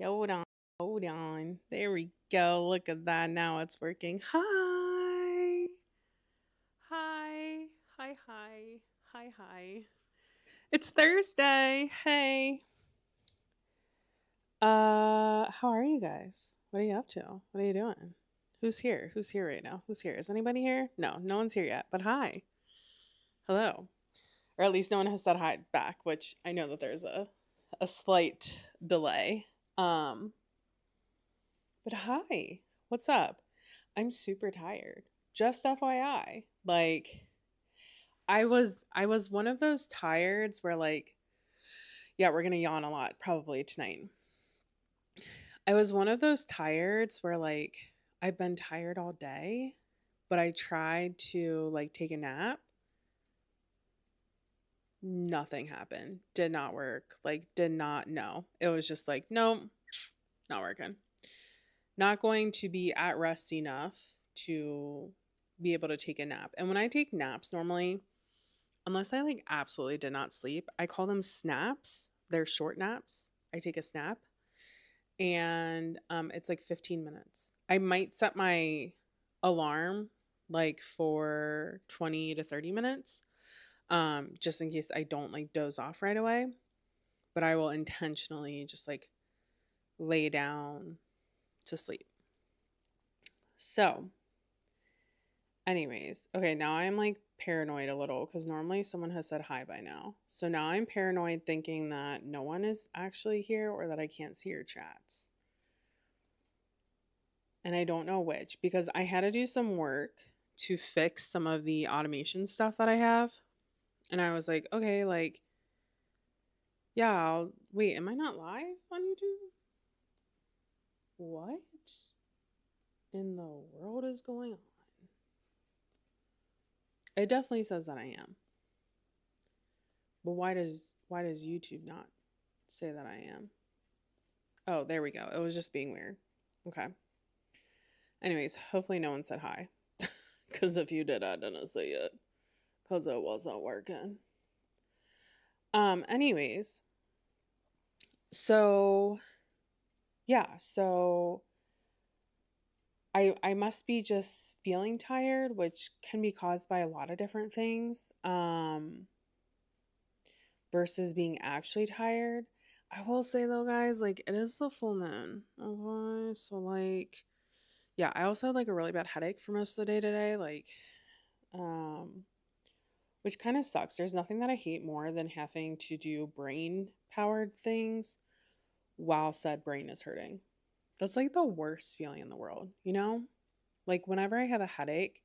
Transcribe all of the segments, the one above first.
Hold on. Hold on. There we go. Look at that. Now it's working. Hi. Hi. Hi. Hi. Hi. Hi. It's Thursday. Hey. How are you guys? What are you up to? What are you doing? Who's here? Who's here right now? Who's here? Is anybody here? No, no one's here yet. But hi. Hello. Or at least no one has said hi back, which I know that there's a slight delay. Um, but hi. What's up? I'm super tired. Just FYI. Like I was one of those tireds where like yeah, we're going to yawn a lot probably tonight. I was one of those tireds where like I've been tired all day, but I tried to like take a nap. Nothing happened. Did not work. Like did not no. It was just like nope, not working. Not going to be at rest enough to be able to take a nap. And when I take naps normally, unless I like absolutely did not sleep, I call them snaps. They're short naps. I take a snap and it's like 15 minutes. I might set my alarm like for 20 to 30 minutes just in case I don't like doze off right away. But I will intentionally just like lay down to sleep. So, anyways, okay, now I'm like paranoid a little because normally someone has said hi by now. So now I'm paranoid thinking that no one is actually here or that I can't see your chats. And I don't know which because I had to do some work to fix some of the automation stuff that I have. And I was like, okay, like, yeah, wait, am I not live on YouTube? What in the world is going on? It definitely says that I am. But why does YouTube not say that I am? Oh, there we go. It was just being weird. Okay. Anyways, hopefully no one said hi. Because if you did, I didn't see it. Because it wasn't working. Anyways, so yeah, so I must be just feeling tired, which can be caused by a lot of different things. Versus being actually tired. I will say though, guys, like it is the full moon. Okay. So like yeah, I also had like a really bad headache for most of the day today. Like, um, which kind of sucks. There's nothing that I hate more than having to do brain powered things while said brain is hurting. That's like the worst feeling in the world, you know? Like whenever I have a headache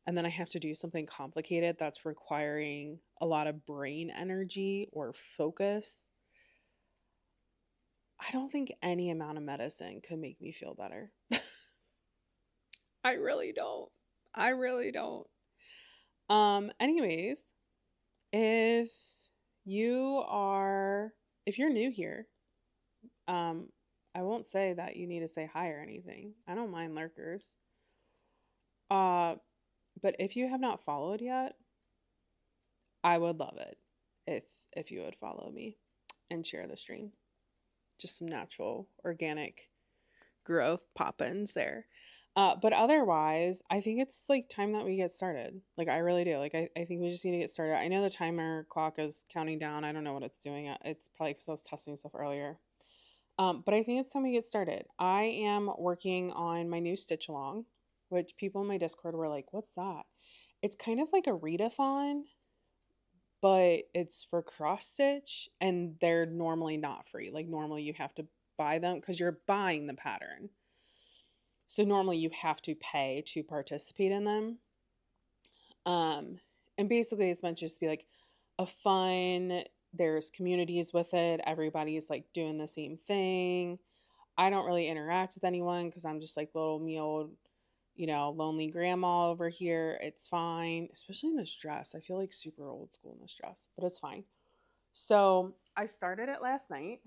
and then I have to do something complicated that's requiring a lot of brain energy or focus, I don't think any amount of medicine could make me feel better. I really don't. I really don't. Anyways, if you are if you're new here, um I won't say that you need to say hi or anything. I don't mind lurkers. Uh but if you have not followed yet, I would love it if you would follow me and share the stream. Just some natural organic growth pop-ins there. But otherwise, I think it's like time that we get started. Like I really do. Like I think we just need to get started. I know the timer clock is counting down. I don't know what it's doing. It's probably because I was testing stuff earlier. But I think it's time we get started. I am working on my new stitch along, which people in my Discord were like, "What's that?" It's kind of like a readathon, but it's for cross stitch, and they're normally not free. Like normally you have to buy them because you're buying the pattern. So normally you have to pay to participate in them. Um, and basically it's meant to just be like a fun, there's communities with it. Everybody's like doing the same thing. I don't really interact with anyone because I'm just like little me old, lonely grandma over here. It's fine, especially in this dress. I feel like super old school in this dress, but it's fine. So I started it last night,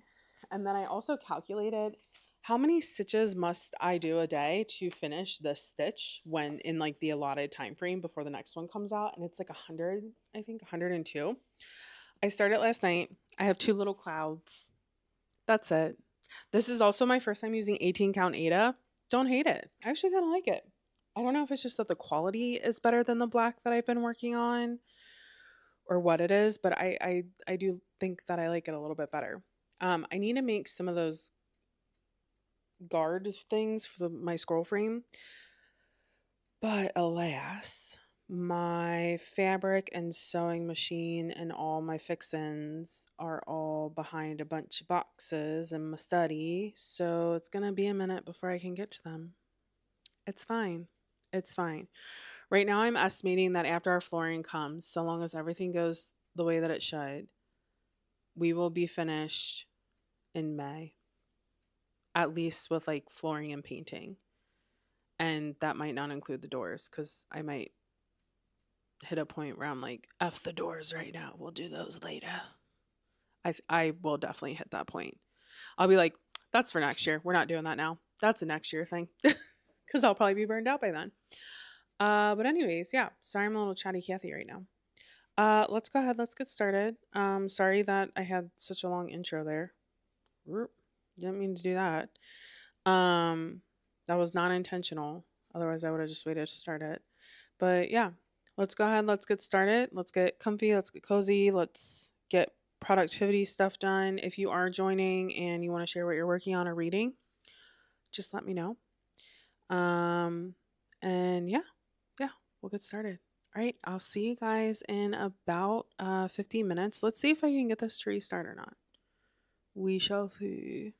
and then I also calculated how many stitches must I do a day to finish this stitch when in like the allotted time frame before the next one comes out, and it's like 100, I think 102. I started last night. I have two little clouds. That's it. This is also my first time using 18 count Ada. Don't hate it. I actually kind of like it. I don't know if it's just that the quality is better than the black that I've been working on or what it is, but I do think that I like it a little bit better. I need to make some of those guard things for my scroll frame, but alas, my fabric and sewing machine and all my fixins are all behind a bunch of boxes in my study, so it's gonna be a minute before I can get to them. It's fine. It's fine. Right now, I'm estimating that after our flooring comes, so long as everything goes the way that it should, we will be finished in May, at least with like flooring and painting. And that might not include the doors because I might hit a point where I'm like, F the doors right now. We'll do those later. I will definitely hit that point. I'll be like, that's for next year. We're not doing that now. That's a next year thing because I'll probably be burned out by then. But anyways, yeah. Sorry, I'm a little chatty Cathy right now. Let's go ahead. Let's get started. Sorry that I had such a long intro there. Didn't mean to do that. Um, that was not intentional. Otherwise, I would have just waited to start it. But yeah, let's go ahead. Let's get started. Let's get comfy. Let's get cozy. Let's get productivity stuff done. If you are joining and you want to share what you're working on or reading, just let me know. Um, and yeah, we'll get started. All right, I'll see you guys in about 15 minutes. Let's see if I can get this tree start or not. We shall see.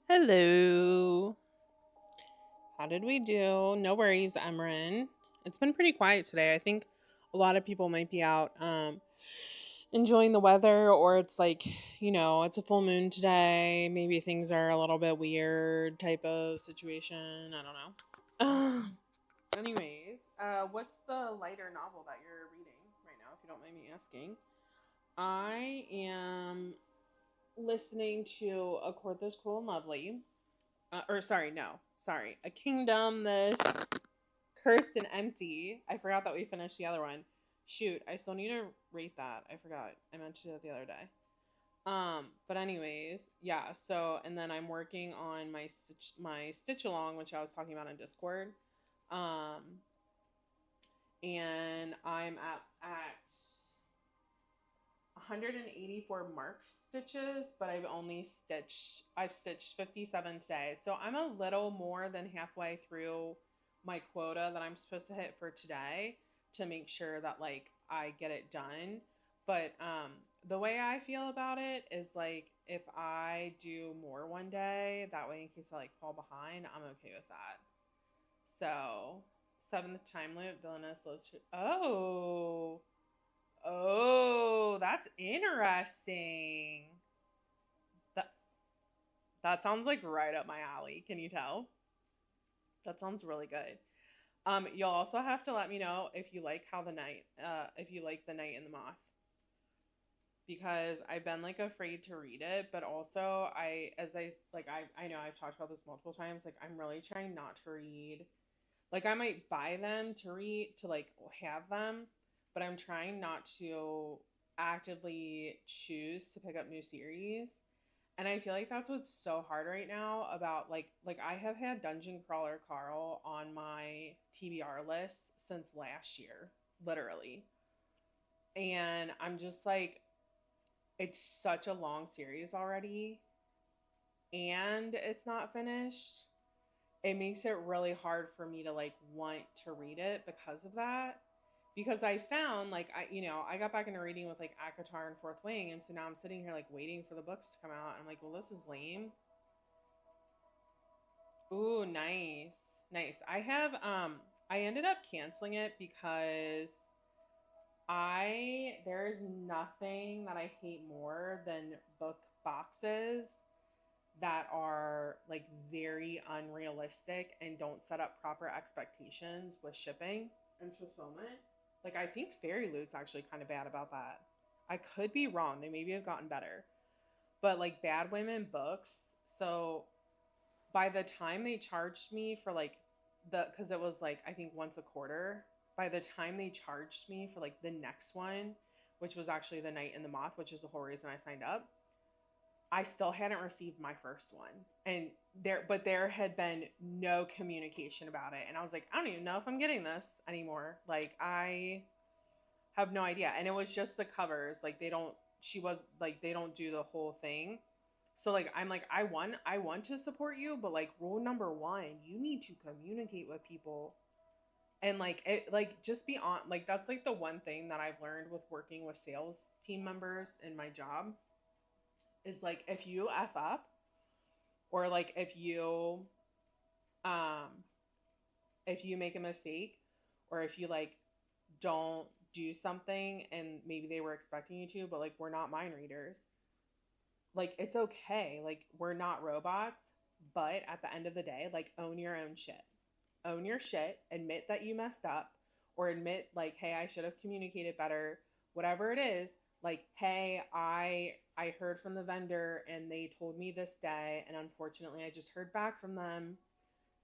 Hello. How did we do? No worries, Emran. It's been pretty quiet today. I think a lot of people might be out enjoying the weather, or it's like, it's a full moon today. Maybe things are a little bit weird type of situation. I don't know. Anyways, what's the lighter novel that you're reading right now, if you don't mind me asking? I am listening to A Court This Cruel and Lovely. Or sorry, no, sorry, A Kingdom This Cursed and Empty. I forgot that we finished the other one. Shoot, I still need to rate that. I forgot. I mentioned it the other day. But anyways, yeah. So, and then I'm working on my stitch along, which I was talking about on Discord. Um, and I'm at 184 mark stitches, but I've stitched 57 today. So I'm a little more than halfway through my quota that I'm supposed to hit for today to make sure that like I get it done. But the way I feel about it is like if I do more one day, that way in case I like fall behind, I'm okay with that. So, seventh time loop, villainous loves. Oh, that's interesting. That that sounds like right up my alley. Can you tell? That sounds really good. You'll also have to let me know if you like if you like the Night and the Moth, because I've been like afraid to read it, but also I know I've talked about this multiple times. Like I'm really trying not to read. Like I might buy them to read to like have them, but I'm trying not to actively choose to pick up new series. And I feel like that's what's so hard right now about like I have had Dungeon Crawler Carl on my TBR list since last year, literally. And I'm just like it's such a long series already and it's not finished. It makes it really hard for me to like want to read it because of that. Because I found like I got back into reading with like Akatar and Fourth Wing, and so now I'm sitting here like waiting for the books to come out. I'm like, well, this is lame. Ooh, nice, Nice. I ended up canceling it because there's nothing that I hate more than book boxes that are like very unrealistic and don't set up proper expectations with shipping and fulfillment. Like I think Fairy Loot's actually kind of bad about that. I could be wrong. They maybe have gotten better. But like Bad Women books, so by the time they charged me for like because it was like I think once a quarter, by the time they charged me for like the next one, which was actually The Night and the Moth, which is the whole reason I signed up, I still hadn't received my first one. And there had been no communication about it. And I was like, I don't even know if I'm getting this anymore. Like I have no idea. And it was just the covers. Like they don't do the whole thing. So like I'm like I want to support you, but like rule number 1, you need to communicate with people. And like it like just be on like that's like the one thing that I've learned with working with sales team members in my job is like if you F up or like um if you make a mistake or if you like don't do something and maybe they were expecting you to but like we're not mind readers, like it's okay, like we're not robots, but at the end of the day like own your own shit, own your shit, admit that you messed up or admit like hey I should have communicated better, whatever it is. Like hey I heard from the vendor and they told me this day and unfortunately I just heard back from them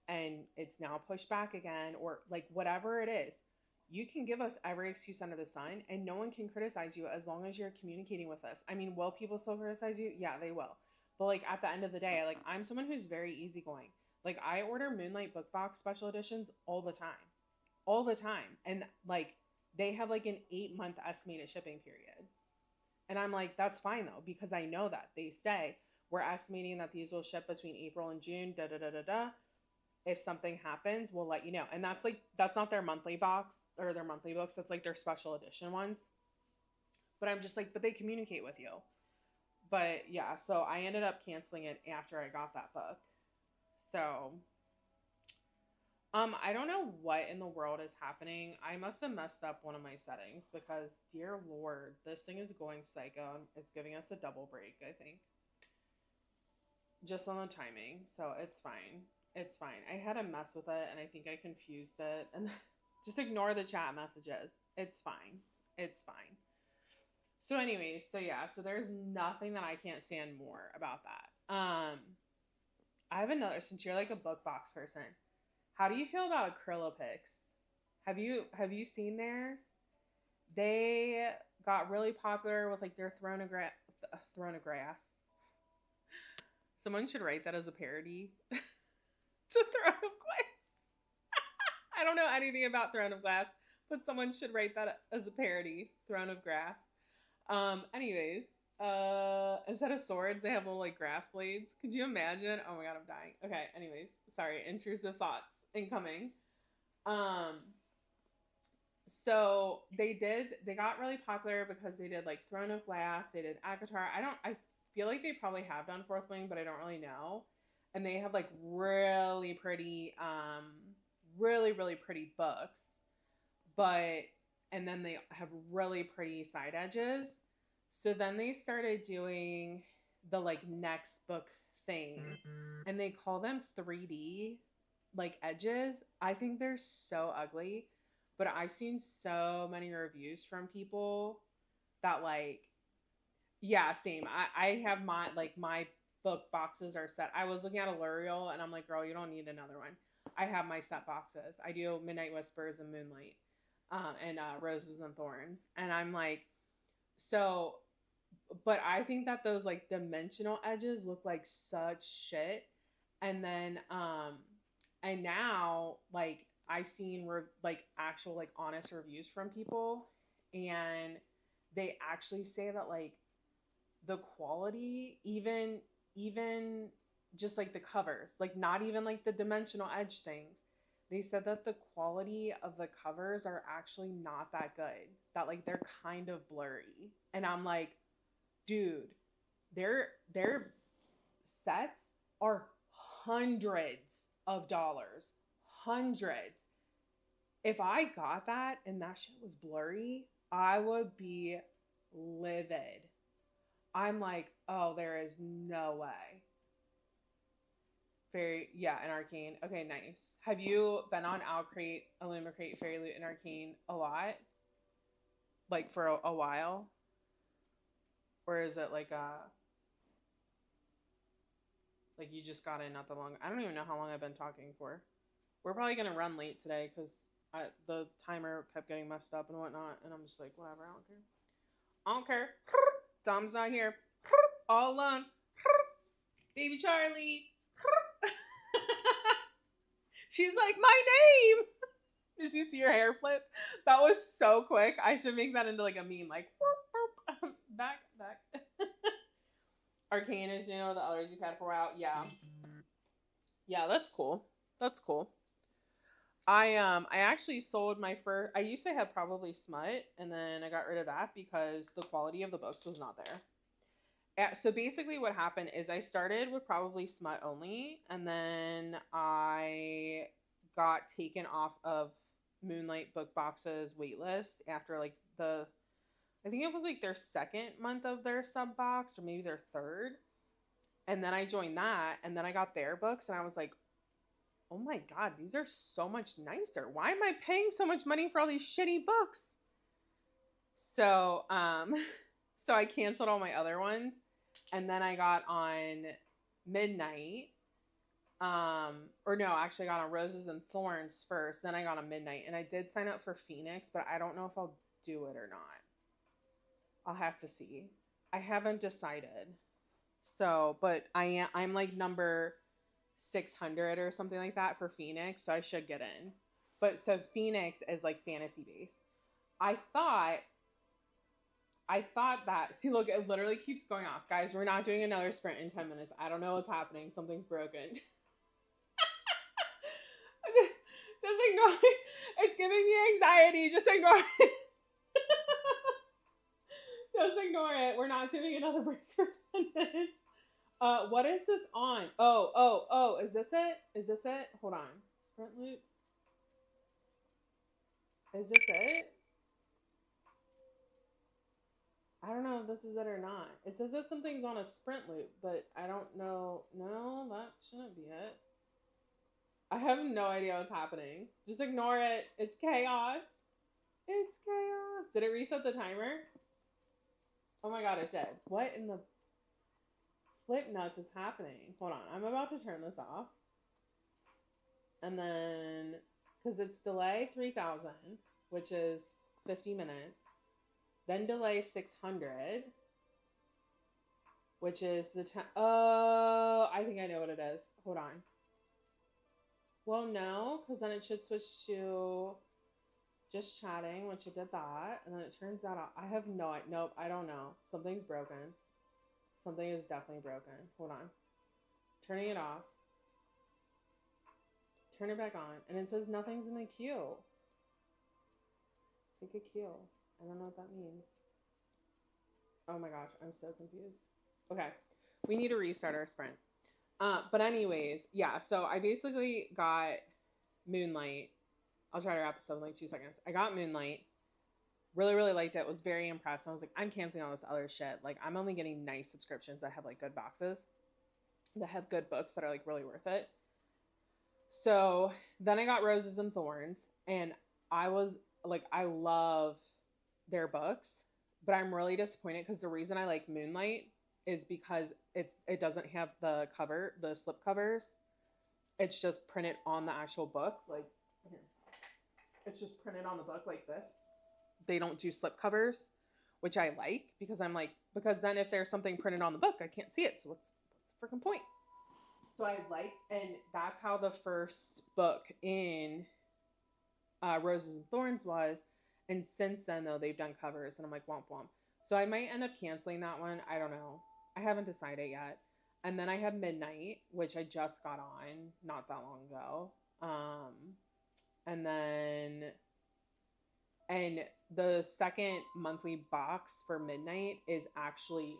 and it's now pushed back again, or like whatever it is. You can give us every excuse under the sun and no one can criticize you as long as you're communicating with us. I mean, will people still criticize you? Yeah, they will. But like at the end of the day, like I'm someone who's very easygoing. Like I order Moonlight Book Box special editions all the time. All the time. And like they have like an 8-month estimated shipping period. And I'm like, that's fine though, because I know that they say we're estimating that these will ship between April and June, da da da da da. If something happens, we'll let you know. And that's not their monthly box or their monthly books. That's like their special edition ones. But I'm just like, but they communicate with you. But yeah, so I ended up canceling it after I got that book. So, I don't know what in the world is happening. I must have messed up one of my settings because, dear Lord, this thing is going psycho. It's giving us a double break, I think. Just on the timing. So it's fine. It's fine. I had a mess with it and I think I confused it. And just ignore the chat messages. It's fine. It's fine. So anyways, so yeah, so there's nothing that I can't stand more about that. I have another, since you're like a book box person, how do you feel about Acrylopix? Have you seen theirs? They got really popular with like their Throne of Grass. Someone should write that as a parody to Throne of Glass. I don't know anything about Throne of Glass, but someone should write that as a parody, Throne of Grass. Anyways, instead of swords, they have little like grass blades. Could you imagine? Oh my god, I'm dying. Okay, anyways, sorry, intrusive thoughts incoming. So they got really popular because they did like Throne of Glass, they did Akatar. I feel like they probably have done Fourth Wing, but I don't really know. And they have like really pretty, really pretty books. And then they have really pretty side edges. So then they started doing the like next book thing. And they call them 3D like edges. I think they're so ugly. But I've seen so many reviews from people that like, yeah, same. I have my book boxes are set. I was looking at a L'Oreal and I'm like, girl, you don't need another one. I have my set boxes. I do Midnight Whispers and Moonlight, and Roses and Thorns. And I'm like, so, but I think that those like dimensional edges look like such shit. And then, and now like I've seen like actual like honest reviews from people, and they actually say that like the quality, even just like the covers, like not even like the dimensional edge things, they said that the quality of the covers are actually not that good, that like they're kind of blurry. And I'm like, dude, their sets are hundreds of dollars, hundreds. If I got that and that shit was blurry, I would be livid. I'm like, oh, there is no way. Fairy, yeah, and Arcane. Okay, nice. Have you been on Owlcrate, Illumicrate, Fairy Loot, and Arcane a lot? Like for a while? Or is it like you just got in not that long? I don't even know how long I've been talking for. We're probably gonna run late today because the timer kept getting messed up and whatnot, and I'm just like, whatever, I don't care. I don't care. Dom's not here. All alone. Baby Charlie. She's like, my name. Did you see your hair flip? That was so quick. I should make that into like a meme, like whoop, whoop. back. Arcane is new. The others you've had for a while. Yeah, that's cool. I actually sold my first. I used to have Probably Smut, and then I got rid of that because the quality of the books was not there. So basically what happened is I started with Probably Smut only, and then I got taken off of Moonlight Book Box's waitlist after like I think it was like their second month of their sub box, or maybe their third. And then I joined that, and then I got their books, and I was like, oh my god, these are so much nicer. Why am I paying so much money for all these shitty books? So, so I canceled all my other ones, and then I got on Midnight. Or no, actually I got on Roses and Thorns first, then I got on Midnight, and I did sign up for Phoenix, but I don't know if I'll do it or not. I'll have to see. I haven't decided. So, but I'm like number 600 or something like that for Phoenix, so I should get in. But so Phoenix is like fantasy based. I thought that, see, look, it literally keeps going off. Guys, we're not doing another sprint in 10 minutes. I don't know what's happening. Something's broken. Just ignore it. It's giving me anxiety. Just ignore it. Just ignore it. We're not doing another break for 10 minutes. What is this on? Oh, is this it? Hold on. Sprint loop. Is this it? I don't know if this is it or not. It says that something's on a sprint loop, but I don't know. No, that shouldn't be it. I have no idea what's happening. Just ignore it. It's chaos. It's chaos. Did it reset the timer? Oh my god, it did. What in the flip nuts is happening? Hold on. I'm about to turn this off. And then, because it's delay 3000, which is 50 minutes. Then delay 600, which is the time. Oh, I think I know what it is. Hold on. Well, no, because then it should switch to just chatting, which it did that. And then it turns that off. I have no idea. Nope, I don't know. Something's broken. Something is definitely broken. Hold on. Turning it off. Turn it back on. And it says nothing's in the queue. Pick a queue. I don't know what that means. Oh my gosh, I'm so confused. Okay, we need to restart our sprint. But anyways, yeah, so I basically got Moonlight. I'll try to wrap this up in like 2 seconds. I got Moonlight. Really, really liked it. Was very impressed. I was like, I'm canceling all this other shit. Like, I'm only getting nice subscriptions that have like good boxes, that have good books that are like really worth it. So then I got Roses and Thorns, and I was like, I love their books, but I'm really disappointed because the reason I like Moonlight is because it doesn't have the slip covers. It's just printed on the actual book. Like, here. It's just printed on the book like this. They don't do slip covers, which I like because because then if there's something printed on the book, I can't see it. So what's the freaking point? So I like, and that's how the first book in Roses and Thorns was. And since then, though, they've done covers, and I'm like, womp womp. So I might end up canceling that one. I don't know. I haven't decided yet. And then I have Midnight, which I just got on not that long ago. And the second monthly box for Midnight is actually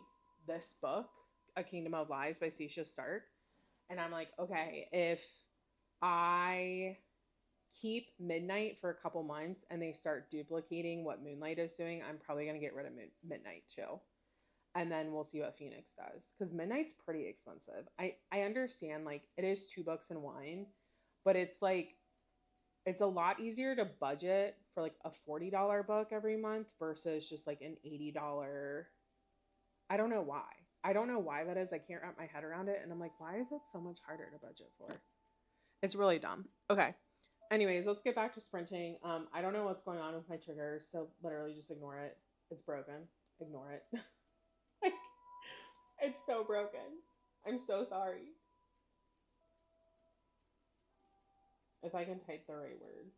this book, A Kingdom of Lies by Cecia Stark. And I'm like, okay, if I keep Midnight for a couple months and they start duplicating what Moonlight is doing, I'm probably going to get rid of Midnight too. And then we'll see what Phoenix does. Because Midnight's pretty expensive. I understand, like, it is 2 books and wine, but it's like, it's a lot easier to budget for like a $40 book every month versus just like an $80. I don't know why. I don't know why that is. I can't wrap my head around it. And I'm like, why is it so much harder to budget for? It's really dumb. Okay. Anyways, let's get back to sprinting. I don't know what's going on with my triggers, so literally just ignore it. It's broken. Ignore it. Like, it's so broken. I'm so sorry. If I can type the right word.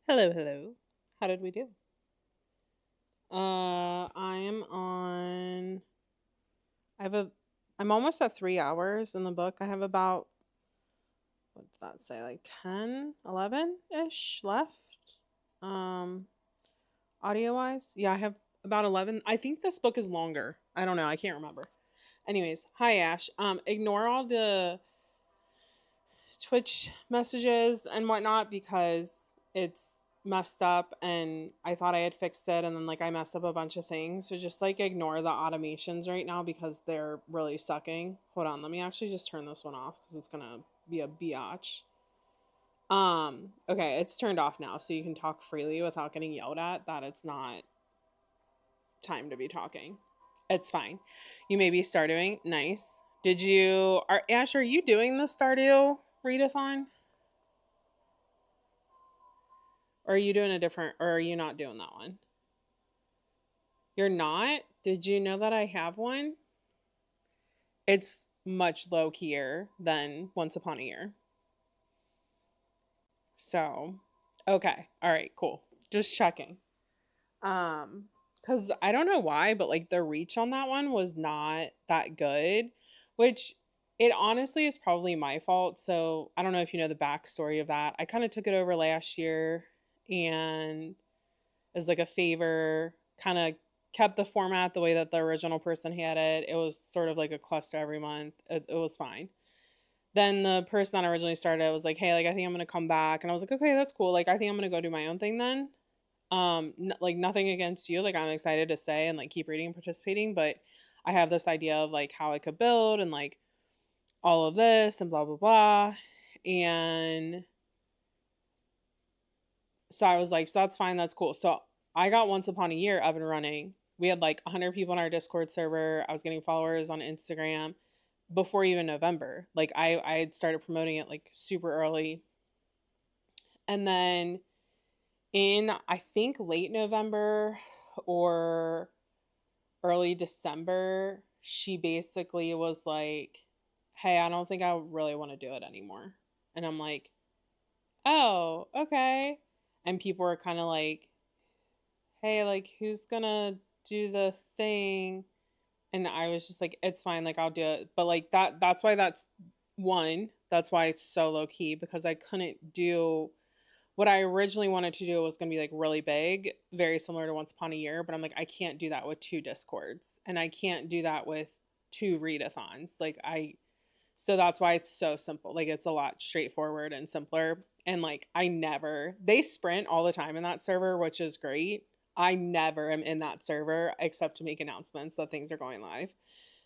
Hello, hello. How did we do? I am on. I have a. I'm almost at 3 hours in the book. I have about, what did that say, like 10, 11 ish left. Um, Audio wise, yeah, I have about 11. I think this book is longer. I don't know. I can't remember. Anyways, hi Ash. Ignore all the Twitch messages and whatnot because it's messed up and I thought I had fixed it and then like I messed up a bunch of things. So just like ignore the automations right now because they're really sucking. Hold on, let me actually just turn this one off because it's gonna be a biatch. Okay, it's turned off now, so you can talk freely without getting yelled at that it's not time to be talking. It's fine. You may be Stardewing. Nice. Did you are Ash, are you doing the Stardew readathon? Or are you doing a different, or are you not doing that one? You're not? Did you know that I have one? It's much low keyer than Once Upon a Year. So, okay. All right, cool. Just checking. Cuz I don't know why, but like the reach on that one was not that good, which it honestly is probably my fault. So, I don't know if you know the backstory of that. I kind of took it over last year and as like a favor, kind of kept the format the way that the original person had it. It was sort of like a cluster every month. It was fine. Then the person that originally started it was like, "Hey, like I think I'm gonna come back," and I was like, "Okay, that's cool. Like I think I'm gonna go do my own thing then." Like nothing against you. Like I'm excited to stay and like keep reading and participating, but I have this idea of like how I could build and like all of this and blah blah blah, and so I was like, so that's fine, that's cool. So I got Once Upon a Year up and running. We had like 100 people on our Discord server. I was getting followers on Instagram before even November. Like I had started promoting it like super early. And then in I think late November or early December, she basically was like, "Hey, I don't think I really want to do it anymore." And I'm like, "Oh, okay." And people were kind of like, "Hey, like who's gonna do the thing?" And I was just like, "It's fine, like I'll do it." But like that's why that's one, that's why it's so low key because I couldn't do what I originally wanted to do was going to be like really big, very similar to Once Upon a Year, but I'm like I can't do that with two Discords and I can't do that with two readathons. Like I so that's why it's so simple. Like it's a lot straightforward and simpler. And like I never they sprint all the time in that server, which is great. I never am in that server except to make announcements that things are going live.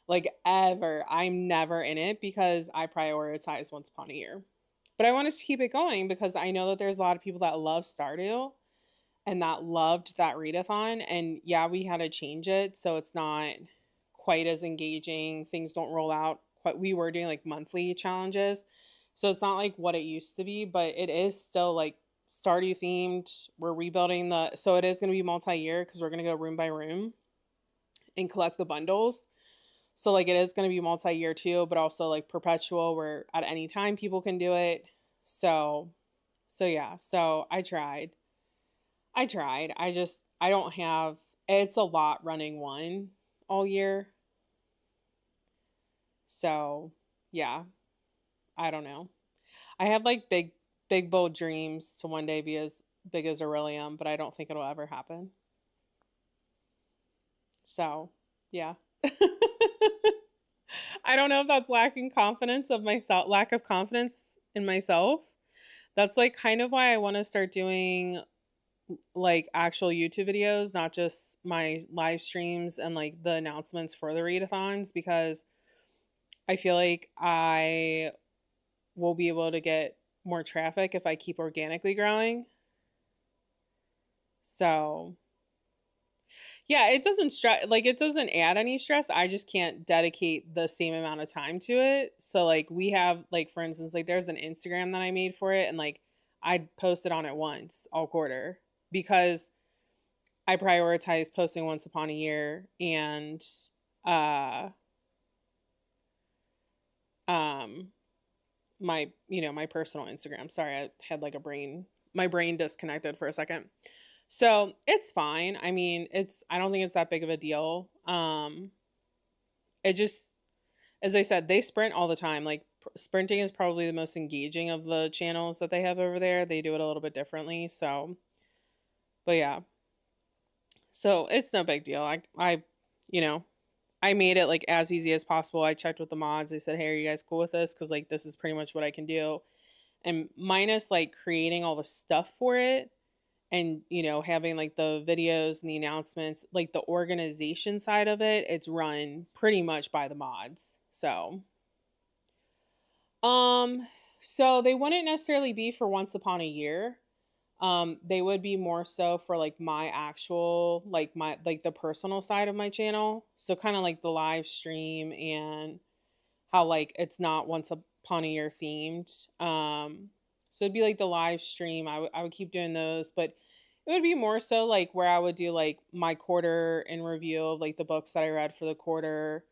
Like ever. I'm never in it because I prioritize Once Upon a Year. But I wanted to keep it going because I know that there's a lot of people that love Stardew and that loved that readathon. And yeah, we had to change it so it's not quite as engaging. Things don't roll out quite. We were doing like monthly challenges, so it's not like what it used to be, but it is still like Stardew themed. We're rebuilding the, so it is going to be multi-year because we're going to go room by room and collect the bundles. So like it is going to be multi-year too, but also like perpetual where at any time people can do it. So yeah, so I tried. I don't have, it's a lot running one all year. So, yeah, I don't know. I have like big bold dreams to one day be as big as Aurelium, but I don't think it'll ever happen. So, yeah. I don't know if that's lacking confidence of myself, lack of confidence in myself. That's like kind of why I want to start doing like actual YouTube videos, not just my live streams and like the announcements for the readathons, because I feel like I will be able to get more traffic if I keep organically growing. So, yeah, it doesn't stress, like it doesn't add any stress. I just can't dedicate the same amount of time to it. So like we have like for instance like there's an Instagram that I made for it and like I'd posted on it once all quarter because I prioritize posting Once Upon a Year and uh um my my personal Instagram. Sorry, I had like a brain my brain disconnected for a second. So it's fine. I mean, I don't think it's that big of a deal. It just, as I said, they sprint all the time. Like sprinting is probably the most engaging of the channels that they have over there. They do it a little bit differently. So, but yeah, so it's no big deal. You know, I made it like as easy as possible. I checked with the mods. They said, "Hey, are you guys cool with this? Because like this is pretty much what I can do." And minus like creating all the stuff for it, and having like the videos and the announcements, like the organization side of it, it's run pretty much by the mods. Um, so they wouldn't necessarily be for once upon a year. They would be more so for like my actual, like the personal side of my channel. So kind of like the live stream and how like it's not once upon a year themed. So it'd be like the live stream. I would keep doing those, but it would be more so like where I would do like my quarter in review of like the books that I read for the quarter.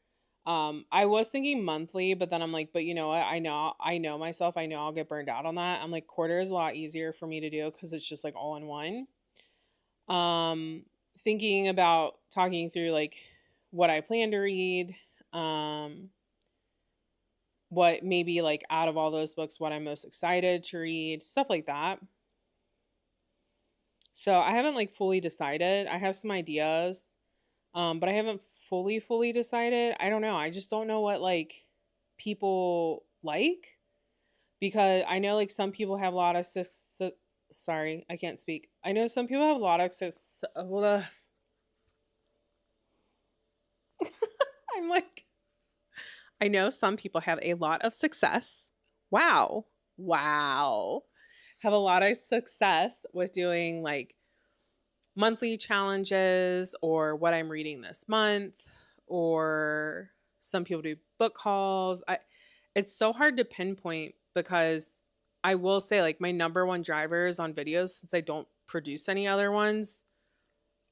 I was thinking monthly, but then I'm like, but you know what? I know myself. I know I'll get burned out on that. I'm like, quarter is a lot easier for me to do because it's just like all in one. Um, Thinking about talking through like what I plan to read, um, what maybe like out of all those books, what I'm most excited to read, stuff like that. So I haven't like fully decided. I have some ideas, but I haven't fully decided. I don't know. I just don't know what like people like, because I know like some people have a lot of sorry, I can't speak. I know some people have a lot of I'm like, I know some people have a lot of success. Wow. Wow. Have a lot of success with doing like monthly challenges or what I'm reading this month, or some people do book hauls. It's so hard to pinpoint because I will say like my number one drivers on videos, since I don't produce any other ones,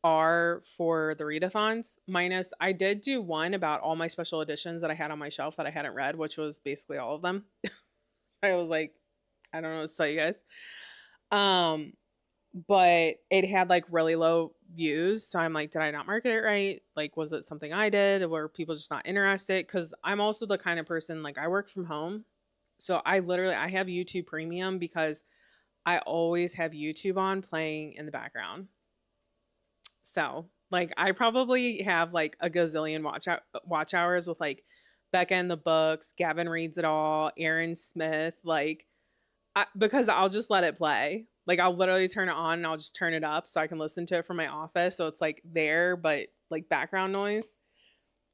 are for the readathons. Minus I did do one about all my special editions that I had on my shelf that I hadn't read, which was basically all of them. So I was like, I don't know what to tell you guys. Um but it had like really low views. So I'm like, did I not market it right? Like, was it something I did? Were people just not interested? Because I'm also the kind of person, like, I work from home. So I have YouTube Premium because I always have YouTube on playing in the background. So like I probably have like a gazillion watch hours with like Becca and the books, Gavin reads it all, Aaron Smith, like because I'll just let it play. Like I'll literally turn it on and I'll just turn it up so I can listen to it from my office. So it's like there, but like background noise.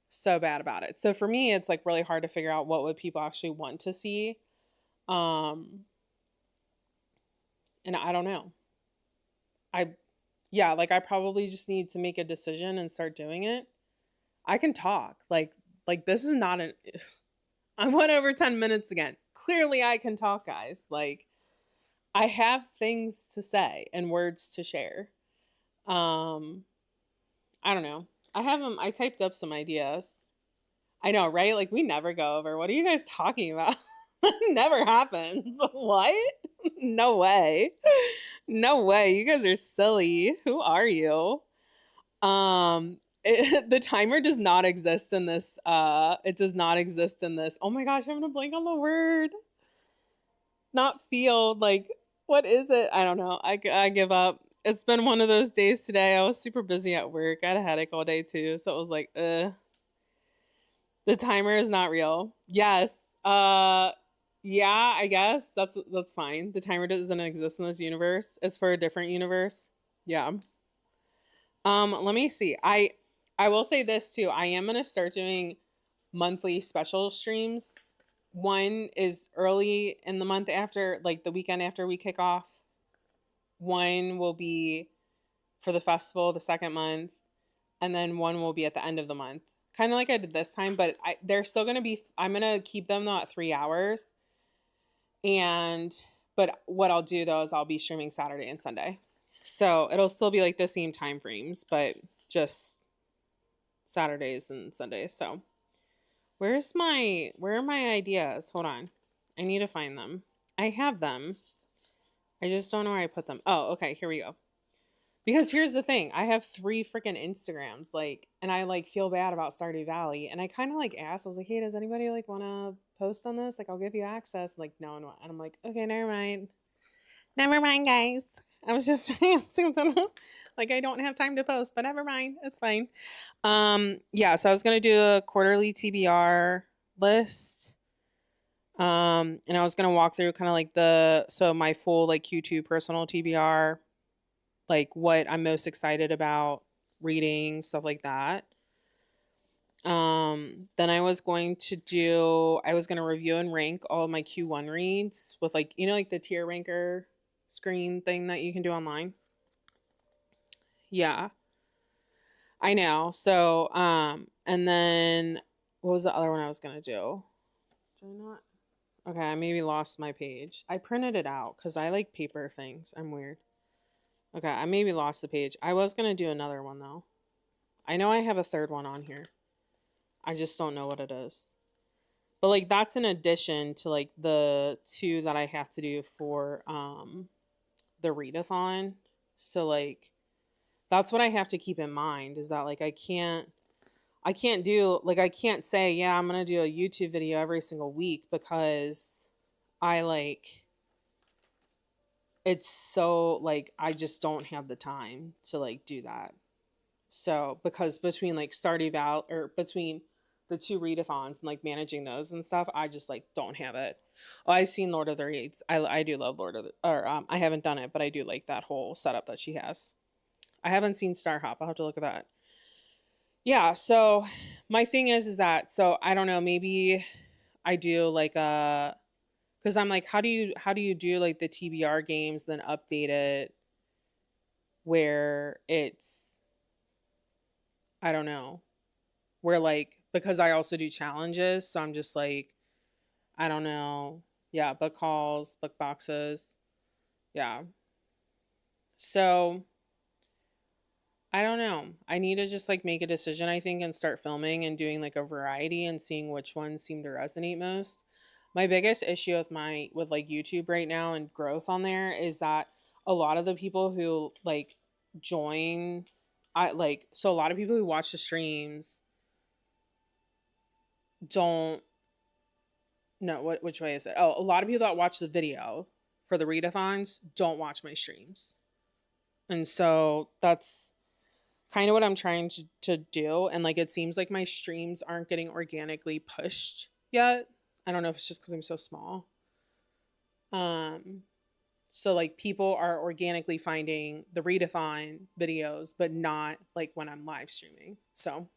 So bad about it. So for me, it's like really hard to figure out what would people actually want to see. Um, and I don't know. I Yeah, like I probably just need to make a decision and start doing it. I can talk. Like this is not an I went over 10 minutes again. Clearly I can talk, guys. Like I have things to say and words to share. Um, I don't know. I have them. I typed up some ideas. I know, right? Like we never go over. What are you guys talking about? Never happens. What? No way. No way. You guys are silly. Who are you? The timer does not exist in this. It does not exist in this. Oh my gosh, I'm gonna blank on the word. Not field. Like, what is it? I don't know. I give up. It's been one of those days today. I was super busy at work. I had a headache all day too, so it was like, the timer is not real. Yes. Yeah, I guess that's fine. The timer doesn't exist in this universe. It's for a different universe. Yeah. Let me see. I will say this too. I am gonna start doing monthly special streams. One is early in the month after, like the weekend after we kick off. One will be for the festival the second month, and then one will be at the end of the month. Kind of like I did this time, but they're still gonna be. I'm gonna keep them though at 3 hours, and but what I'll do though is I'll be streaming Saturday and Sunday, so it'll still be like the same time frames, but just Saturdays and Sundays. So where are my ideas? Hold on. I need to find them. I have them. I just don't know where I put them. Oh, okay, here we go. Because here's the thing, I have 3 freaking Instagrams, like, and I like feel bad about Stardew Valley, and I kind of like asked, I was like, hey, does anybody like want to post on this? Like, I'll give you access. Like, no, no, and I'm like, okay, never mind. Never mind, guys. I was just like, I don't have time to post, but never mind, it's fine. Yeah, so I was gonna do a quarterly TBR list. And I was gonna walk through kind of like my full like Q2 personal TBR, like what I'm most excited about reading, stuff like that. Then I was gonna review and rank all of my Q1 reads with like, like the tier ranker screen thing that you can do online. Yeah, I know. So, and then what was the other one I was gonna do? Did I not? Okay, I maybe lost my page. I printed it out because I like paper things. I'm weird. Okay, I maybe lost the page. I was gonna do another one though. I know I have a third one on here. I just don't know what it is. But like that's in addition to like the 2 that I have to do for the readathon. So like that's what I have to keep in mind is that like I can't say, yeah, I'm going to do a YouTube video every single week because I like it's so like I just don't have the time to like do that. So because between like between the 2 readathons and like managing those and stuff, I just like don't have it. Oh, I've seen Lord of the Rings. I do love Lord of the or I haven't done it, but I do like that whole setup that she has. I haven't seen Star Hop. I'll have to look at that. Yeah, so my thing is that so I don't know, maybe I do like a because I'm like, how do you do like the TBR games, then update it where it's I don't know, where like because I also do challenges, so I'm just like, I don't know. Yeah, book hauls, book boxes. Yeah. So I don't know. I need to just like make a decision, I think, and start filming and doing like a variety and seeing which ones seem to resonate most. My biggest issue with like YouTube right now and growth on there is that a lot of the people who like join a lot of people who watch the streams don't know which way is it? Oh, a lot of people that watch the video for the readathons don't watch my streams. And so that's kind of what I'm trying to do. And like it seems like my streams aren't getting organically pushed yet. I don't know if it's just because I'm so small. So like people are organically finding the readathon videos, but not like when I'm live streaming. So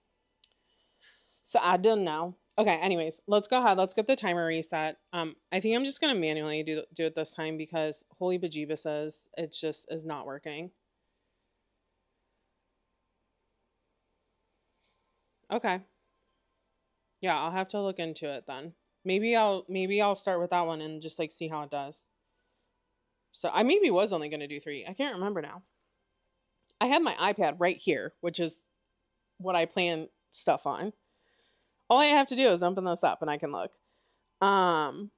I don't know. Okay, anyways, let's go ahead. Let's get the timer reset. I think I'm just gonna manually do it this time because holy bejeebus says it just is not working. Okay. Yeah, I'll have to look into it then. Maybe I'll start with that one and just like see how it does. So I maybe was only gonna do 3. I can't remember now. I have my iPad right here, which is what I plan stuff on. All I have to do is open this up and I can look. Hello.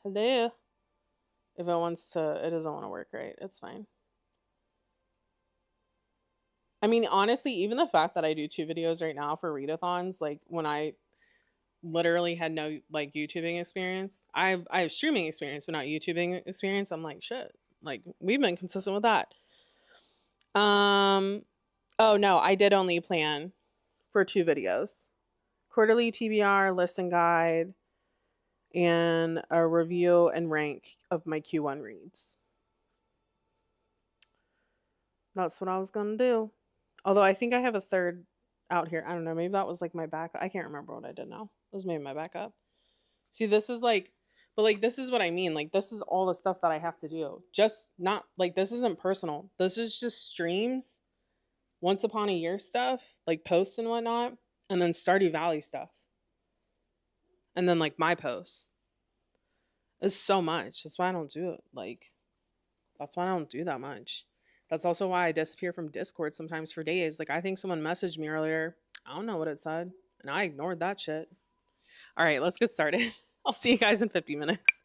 If it doesn't want to work right. It's fine. I mean, honestly, even the fact that I do 2 videos right now for readathons, like when I literally had no like YouTubing experience. I have streaming experience, but not YouTubing experience. I'm like, shit. Like we've been consistent with that. Oh no, I did only plan for 2 videos. Quarterly TBR, list and guide, and a review and rank of my Q1 reads. That's what I was gonna do. Although I think I have a third out here. I don't know. Maybe that was like my backup. I can't remember what I did now. It was maybe my backup. See, this is like, but like, this is what I mean. Like, this is all the stuff that I have to do. Just not like, this isn't personal. This is just streams, once upon a year stuff, like posts and whatnot, and then Stardew Valley stuff. And then like my posts. It's so much. That's why I don't do it. Like, that's why I don't do that much. That's also why I disappear from Discord sometimes for days. Like, I think someone messaged me earlier. I don't know what it said. And I ignored that shit. All right, let's get started. I'll see you guys in 50 minutes.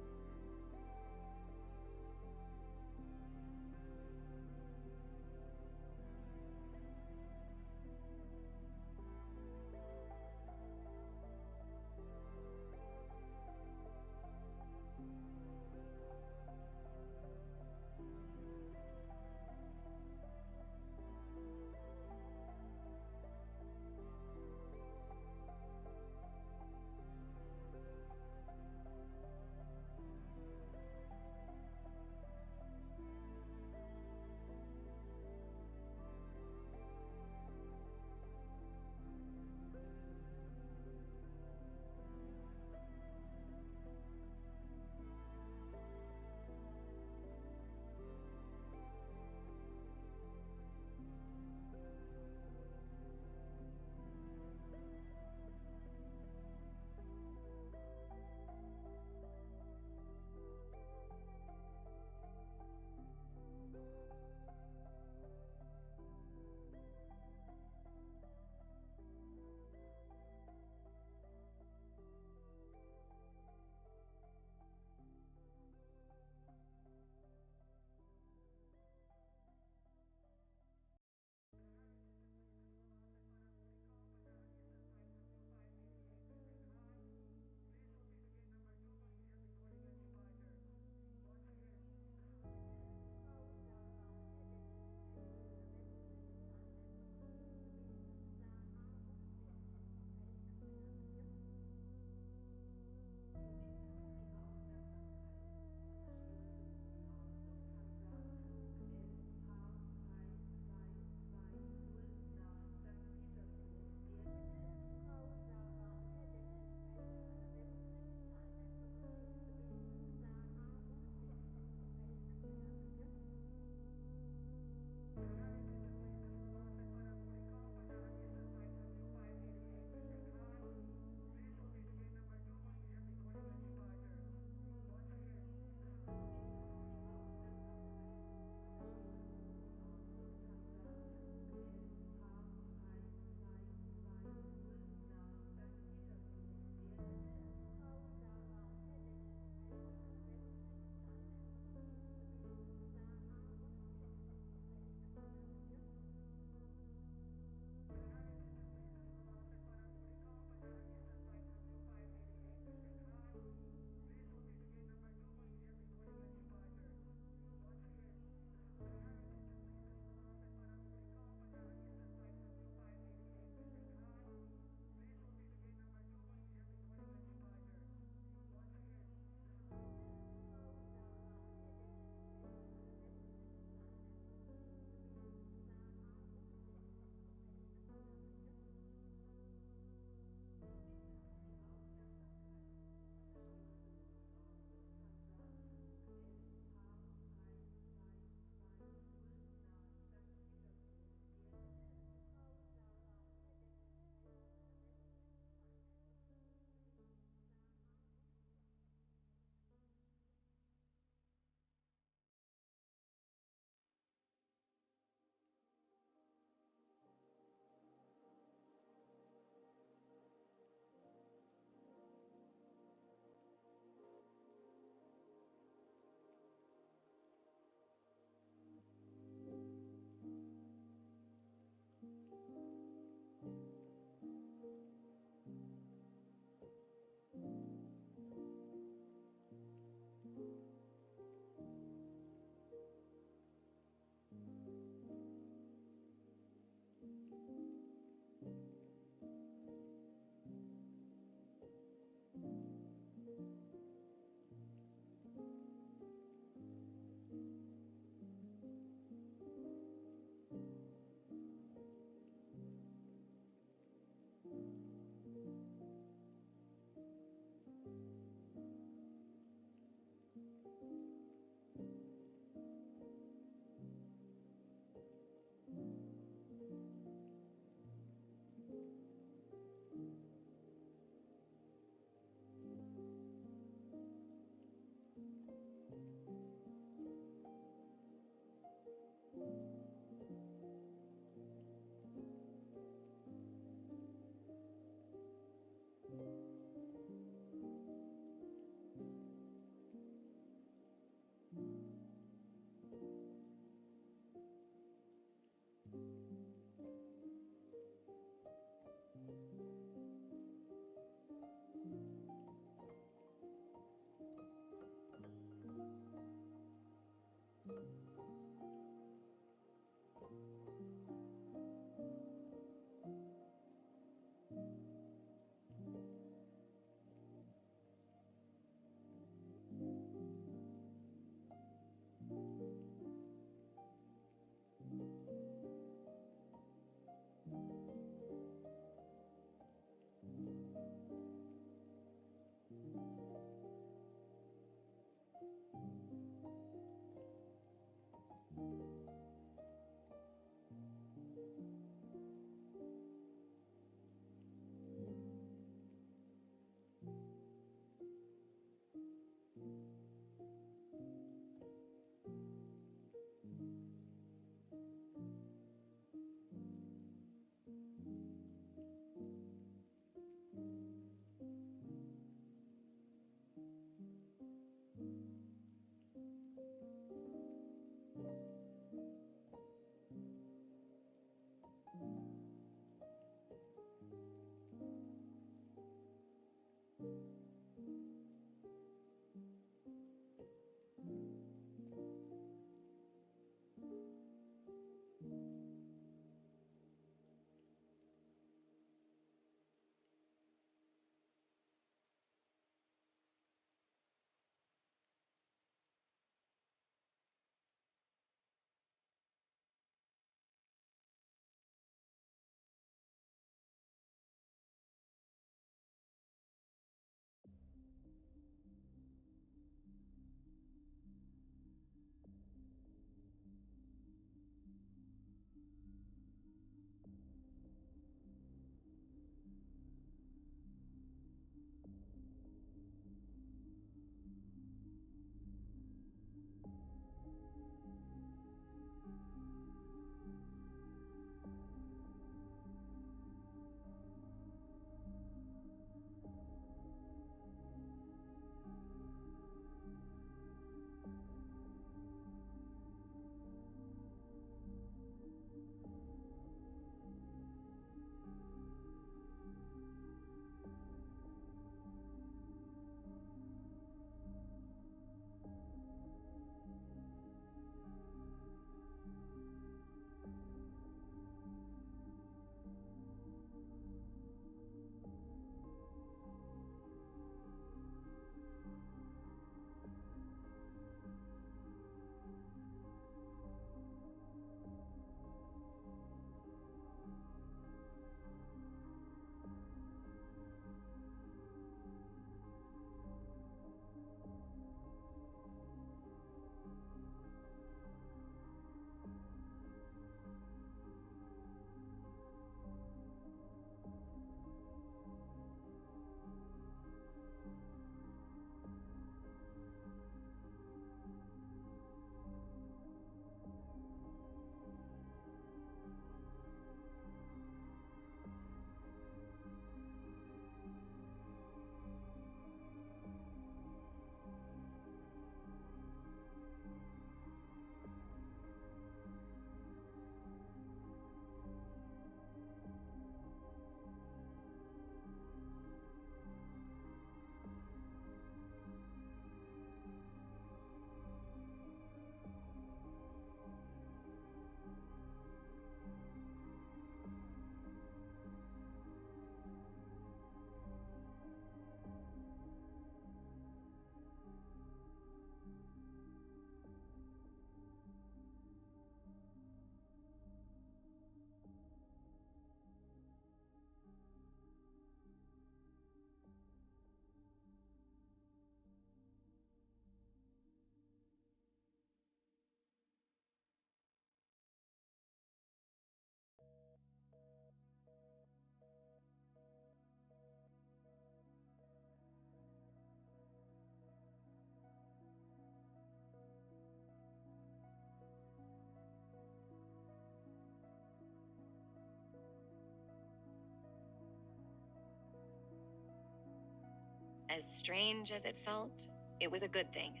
As strange as it felt, it was a good thing.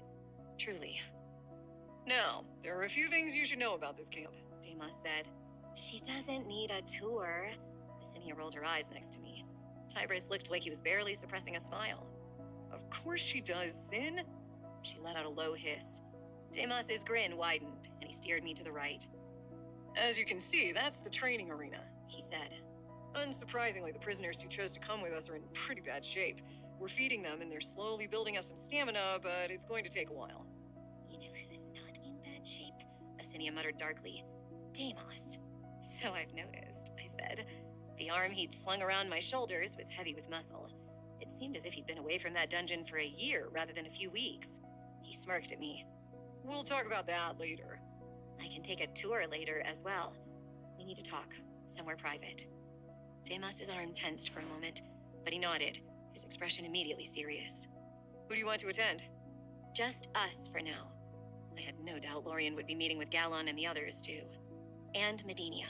Truly. Now, there are a few things you should know about this camp, Demas said. She doesn't need a tour. Assinia rolled her eyes next to me. Tybris looked like he was barely suppressing a smile. Of course she does, Sin. She let out a low hiss. Demas's grin widened, and he steered me to the right. As you can see, that's the training arena, he said. Unsurprisingly, the prisoners who chose to come with us are in pretty bad shape. We're feeding them, and they're slowly building up some stamina, but it's going to take a while. You know who's not in bad shape? Assinia muttered darkly. Demas. So I've noticed, I said. The arm he'd slung around my shoulders was heavy with muscle. It seemed as if he'd been away from that dungeon for a year rather than a few weeks. He smirked at me. We'll talk about that later. I can take a tour later as well. We need to talk, somewhere private. Demas's arm tensed for a moment, but he nodded, his expression immediately serious. Who do you want to attend? Just us for now. I had no doubt Lorien would be meeting with Gallon and the others, too. And Medenia.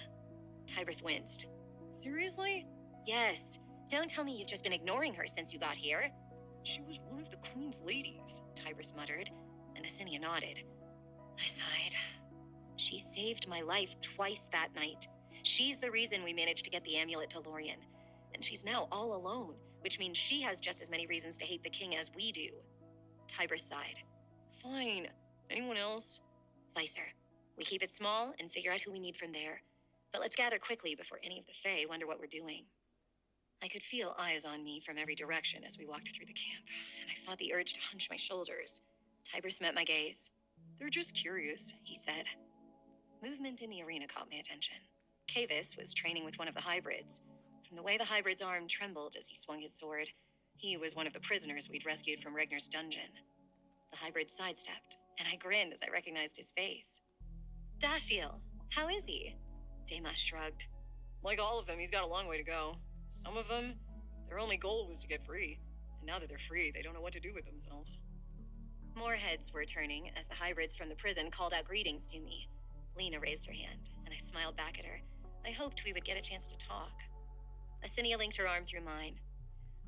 Tybris winced. Seriously? Yes. Don't tell me you've just been ignoring her since you got here. She was one of the Queen's ladies, Tybris muttered, and Assinia nodded. I sighed. She saved my life twice that night. She's the reason we managed to get the amulet to Lorien. And she's now all alone, which means she has just as many reasons to hate the king as we do. Tybris sighed. Fine. Anyone else? Vicer. We keep it small and figure out who we need from there. But let's gather quickly before any of the Fae wonder what we're doing. I could feel eyes on me from every direction as we walked through the camp, and I fought the urge to hunch my shoulders. Tybris met my gaze. They're just curious, he said. Movement in the arena caught my attention. Kavis was training with one of the hybrids. From the way the hybrid's arm trembled as he swung his sword, he was one of the prisoners we'd rescued from Regnar's dungeon. The hybrid sidestepped, and I grinned as I recognized his face. Dashiel, how is he? Demas shrugged. Like all of them, he's got a long way to go. Some of them, their only goal was to get free. And now that they're free, they don't know what to do with themselves. More heads were turning as the hybrids from the prison called out greetings to me. Lena raised her hand, and I smiled back at her. I hoped we would get a chance to talk. Assinia linked her arm through mine.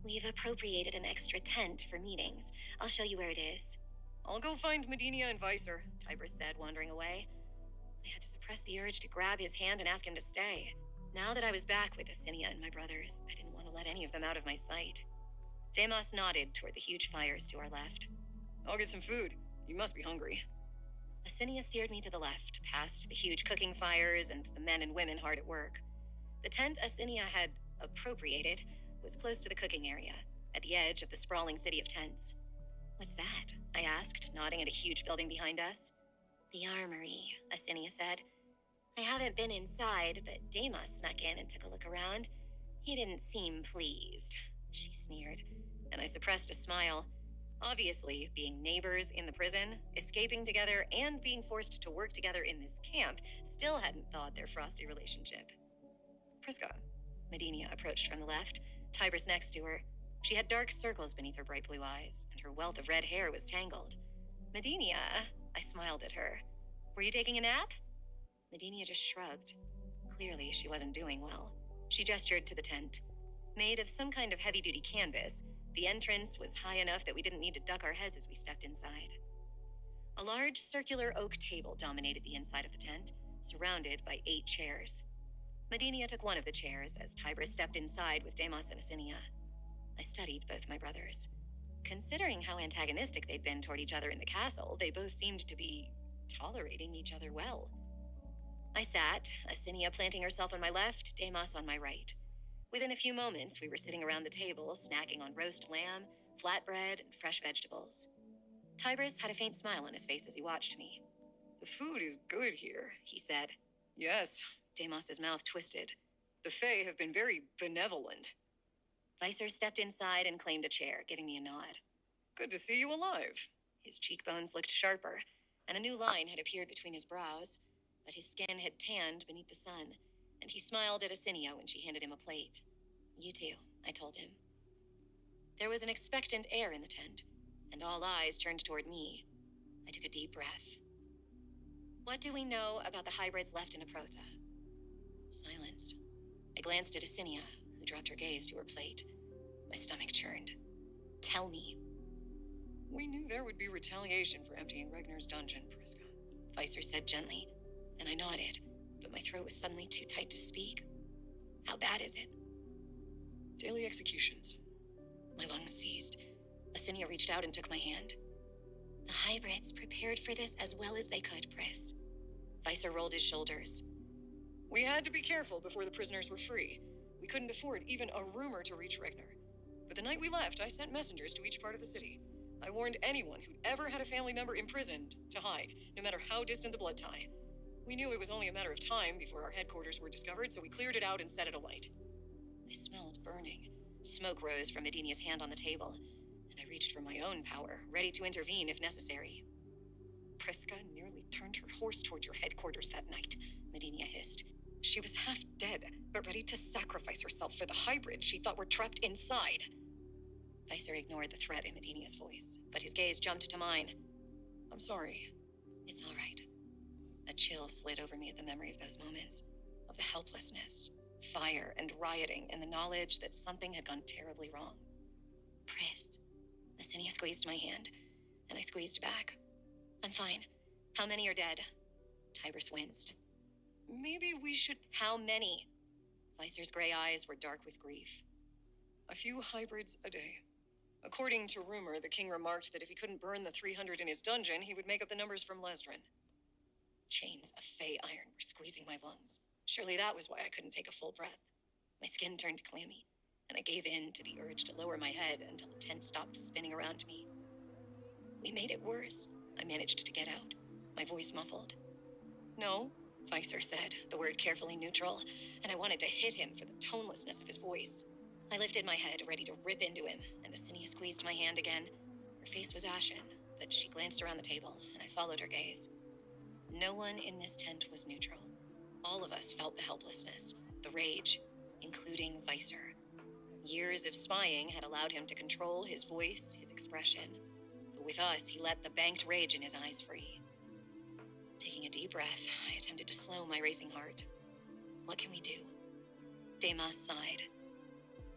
We've appropriated an extra tent for meetings. I'll show you where it is. I'll go find Medenia and Vicer, Tybris said, wandering away. I had to suppress the urge to grab his hand and ask him to stay. Now that I was back with Assinia and my brothers, I didn't want to let any of them out of my sight. Demas nodded toward the huge fires to our left. I'll get some food. You must be hungry. Assinia steered me to the left, past the huge cooking fires and the men and women hard at work. The tent Assinia had appropriated was close to the cooking area, at the edge of the sprawling city of tents. What's that? I asked, nodding at a huge building behind us. The armory, Assinia said. I haven't been inside, but Demas snuck in and took a look around. He didn't seem pleased, she sneered, and I suppressed a smile. Obviously, being neighbors in the prison, escaping together, and being forced to work together in this camp still hadn't thawed their frosty relationship. Priska. Medenia approached from the left, Tybris next to her. She had dark circles beneath her bright blue eyes, and her wealth of red hair was tangled. Medenia, I smiled at her. Were you taking a nap? Medenia just shrugged. Clearly, she wasn't doing well. She gestured to the tent. Made of some kind of heavy-duty canvas, the entrance was high enough that we didn't need to duck our heads as we stepped inside. A large circular oak table dominated the inside of the tent, surrounded by 8 chairs. Medenia took one of the chairs as Tybris stepped inside with Demas and Assinia. I studied both my brothers. Considering how antagonistic they'd been toward each other in the castle, they both seemed to be tolerating each other well. I sat, Assinia planting herself on my left, Demas on my right. Within a few moments, we were sitting around the table, snacking on roast lamb, flatbread, and fresh vegetables. Tybris had a faint smile on his face as he watched me. The food is good here, he said. Yes, Demas's mouth twisted. The Fae have been very benevolent. Vicer stepped inside and claimed a chair, giving me a nod. Good to see you alive. His cheekbones looked sharper, and a new line had appeared between his brows, but his skin had tanned beneath the sun, and he smiled at Assinia when she handed him a plate. You too, I told him. There was an expectant air in the tent, and all eyes turned toward me. I took a deep breath. What do we know about the hybrids left in Aprotha? Silence. I glanced at Assinia, who dropped her gaze to her plate. My stomach churned. Tell me. We knew there would be retaliation for emptying Regnar's dungeon, Priska, Vicer said gently, and I nodded, but my throat was suddenly too tight to speak. How bad is it? Daily executions. My lungs seized. Asinia reached out and took my hand. The hybrids prepared for this as well as they could, Pris. Vicer rolled his shoulders. We had to be careful before the prisoners were free. We couldn't afford even a rumor to reach Regnar. But the night we left, I sent messengers to each part of the city. I warned anyone who'd ever had a family member imprisoned to hide, no matter how distant the blood tie. We knew it was only a matter of time before our headquarters were discovered, so we cleared it out and set it alight. I smelled burning. Smoke rose from Medinia's hand on the table, and I reached for my own power, ready to intervene if necessary. Priska nearly turned her horse toward your headquarters that night, Medinia hissed. She was half dead, but ready to sacrifice herself for the hybrid she thought were trapped inside. Vicer ignored the threat in Medinia's voice, but his gaze jumped to mine. I'm sorry. It's all right. A chill slid over me at the memory of those moments, of the helplessness, fire, and rioting, and the knowledge that something had gone terribly wrong. Pris. Asinia squeezed my hand, and I squeezed back. I'm fine. How many are dead? Tybris winced. Maybe we should... How many? Vicer's gray eyes were dark with grief. A few hybrids a day. According to rumor, the king remarked that if he couldn't burn the 300 in his dungeon, he would make up the numbers from Lesdrin. Chains of fey iron were squeezing my lungs. Surely that was why I couldn't take a full breath. My skin turned clammy, and I gave in to the urge to lower my head until the tent stopped spinning around me. We made it worse. I managed to get out, my voice muffled. No, Vicer said, the word carefully neutral, and I wanted to hit him for the tonelessness of his voice. I lifted my head, ready to rip into him, and Asinia squeezed my hand again. Her face was ashen, but she glanced around the table, and I followed her gaze. No one in this tent was neutral. All of us felt the helplessness, the rage, including Vicer. Years of spying had allowed him to control his voice, his expression. But with us, he let the banked rage in his eyes free. Taking a deep breath, I attempted to slow my racing heart. What can we do? Demas sighed.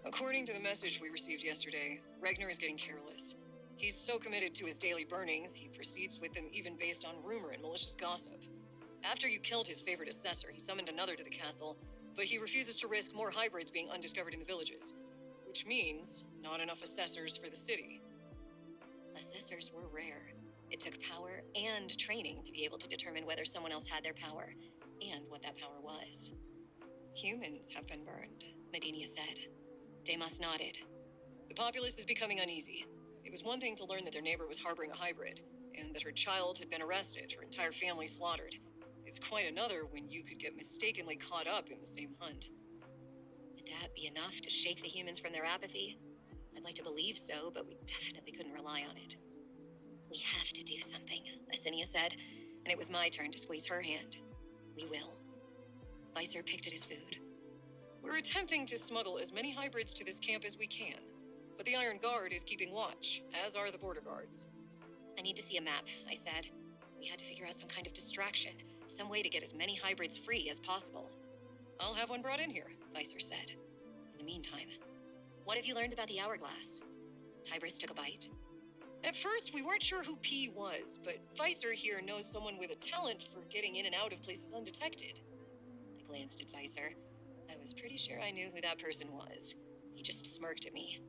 According to the message we received yesterday, Regnar is getting careless. He's so committed to his daily burnings, he proceeds with them even based on rumor and malicious gossip. After you killed his favorite assessor, he summoned another to the castle, but he refuses to risk more hybrids being undiscovered in the villages. Which means not enough assessors for the city. Assessors were rare. It took power and training to be able to determine whether someone else had their power, and what that power was. Humans have been burned, Medinia said. Demas nodded. The populace is becoming uneasy. It was one thing to learn that their neighbor was harboring a hybrid, and that her child had been arrested, her entire family slaughtered. It's quite another when you could get mistakenly caught up in the same hunt. Would that be enough to shake the humans from their apathy? I'd like to believe so, but we definitely couldn't rely on it. We have to do something, Asinia said, and it was my turn to squeeze her hand. We will. Vicer picked at his food. We're attempting to smuggle as many hybrids to this camp as we can, but the Iron Guard is keeping watch, as are the border guards. I need to see a map, I said. We had to figure out some kind of distraction, some way to get as many hybrids free as possible. I'll have one brought in here, Vicer said. In the meantime, what have you learned about the hourglass? Tybris took a bite. At first, we weren't sure who P was, but Vicer here knows someone with a talent for getting in and out of places undetected. I glanced at Vicer. I was pretty sure I knew who that person was. He just smirked at me.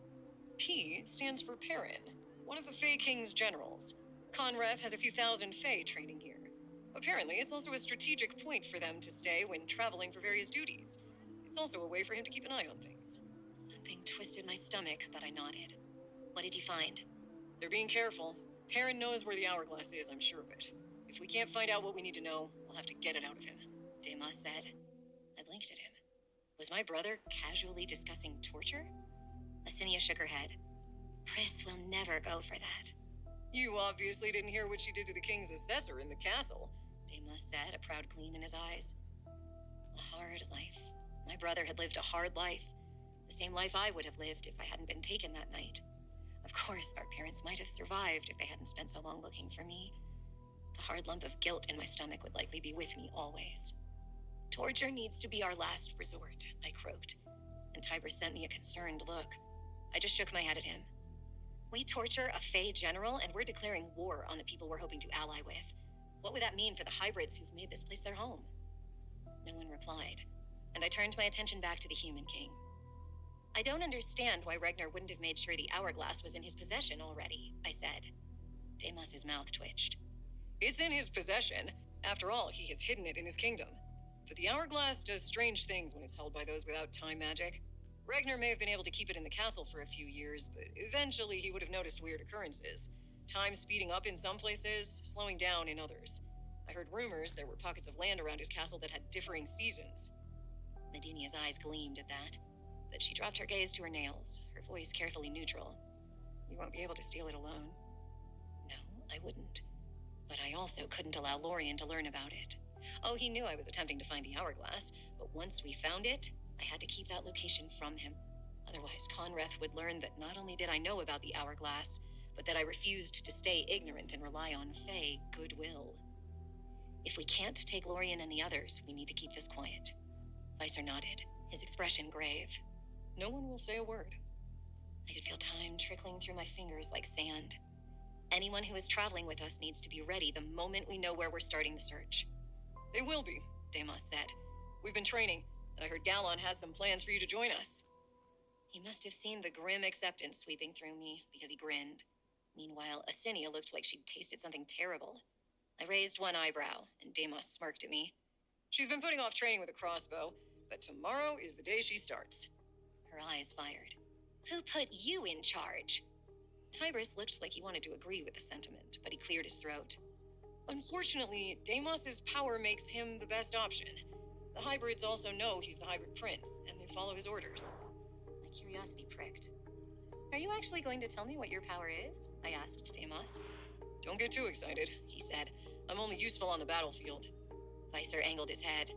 P stands for Perrin, one of the Fey King's generals. Conref has a few thousand Fey training here. Apparently, it's also a strategic point for them to stay when traveling for various duties. It's also a way for him to keep an eye on things. Something twisted my stomach, but I nodded. What did you find? They're being careful. Perrin knows where the hourglass is, I'm sure of it. If we can't find out what we need to know, we'll have to get it out of him, Demas said. I blinked at him. Was my brother casually discussing torture? Asinia shook her head. Pris will never go for that. You obviously didn't hear what she did to the king's assessor in the castle, Demas said, a proud gleam in his eyes. A hard life. My brother had lived a hard life. The same life I would have lived if I hadn't been taken that night. Of course, our parents might have survived if they hadn't spent so long looking for me. The hard lump of guilt in my stomach would likely be with me always. Torture needs to be our last resort, I croaked, and Tybris sent me a concerned look. I just shook my head at him. We torture a Fae general, and we're declaring war on the people we're hoping to ally with. What would that mean for the hybrids who've made this place their home? No one replied, and I turned my attention back to the Human King. I don't understand why Regner wouldn't have made sure the hourglass was in his possession already, I said. Deimos' mouth twitched. It's in his possession. After all, he has hidden it in his kingdom. But the hourglass does strange things when it's held by those without time magic. Regner may have been able to keep it in the castle for a few years, but eventually he would have noticed weird occurrences. Time speeding up in some places, slowing down in others. I heard rumors there were pockets of land around his castle that had differing seasons. Medinia's eyes gleamed at that, but she dropped her gaze to her nails, her voice carefully neutral. You won't be able to steal it alone. No, I wouldn't. But I also couldn't allow Lorien to learn about it. Oh, he knew I was attempting to find the hourglass, but once we found it, I had to keep that location from him. Otherwise, Conreth would learn that not only did I know about the hourglass, but that I refused to stay ignorant and rely on Fae goodwill. If we can't take Lorien and the others, we need to keep this quiet. Vicer nodded, his expression grave. No one will say a word. I could feel time trickling through my fingers like sand. Anyone who is traveling with us needs to be ready the moment we know where we're starting the search. They will be, Deimos said. We've been training, and I heard Galon has some plans for you to join us. He must have seen the grim acceptance sweeping through me, because he grinned. Meanwhile, Asinia looked like she'd tasted something terrible. I raised one eyebrow, and Deimos smirked at me. She's been putting off training with a crossbow, but tomorrow is the day she starts. Her eyes fired. Who put you in charge? Tybris looked like he wanted to agree with the sentiment, but he cleared his throat. Unfortunately, Deimos' power makes him the best option. The hybrids also know he's the hybrid prince, and they follow his orders. My curiosity pricked. Are you actually going to tell me what your power is? I asked Deimos. Don't get too excited, he said. I'm only useful on the battlefield. Vicer angled his head.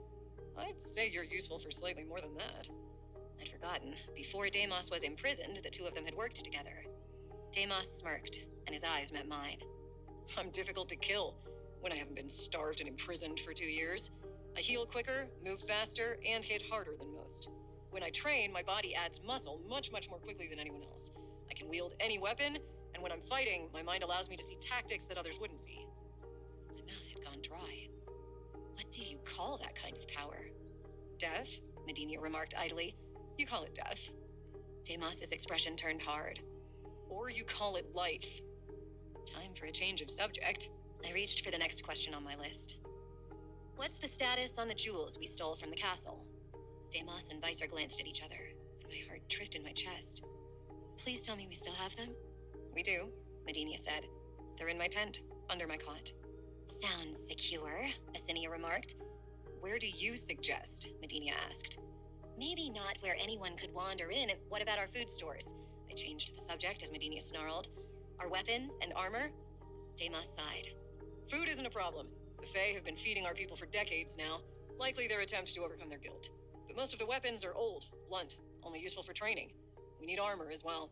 I'd say you're useful for slightly more than that. I'd forgotten. Before Deimos was imprisoned, the two of them had worked together. Deimos smirked, and his eyes met mine. I'm difficult to kill when I haven't been starved and imprisoned for 2 years. I heal quicker, move faster, and hit harder than most. When I train, my body adds muscle much more quickly than anyone else. I can wield any weapon, and when I'm fighting, my mind allows me to see tactics that others wouldn't see. My mouth had gone dry. What do you call that kind of power? Death, Medinia remarked idly. You call it death. Deimos' expression turned hard. Or you call it life. Time for a change of subject. I reached for the next question on my list. What's the status on the jewels we stole from the castle? Deimos and Vicer glanced at each other, and my heart tripped in my chest. Please tell me we still have them. We do, Medinia said. They're in my tent, under my cot. Sounds secure, Asinia remarked. Where do you suggest? Medinia asked. Maybe not where anyone could wander in. And what about our food stores? I changed the subject as Medinia snarled. Our weapons and armor? Deimos sighed. Food isn't a problem. The Fae have been feeding our people for decades now. Likely their attempt to overcome their guilt. But most of the weapons are old, blunt, only useful for training. We need armor as well.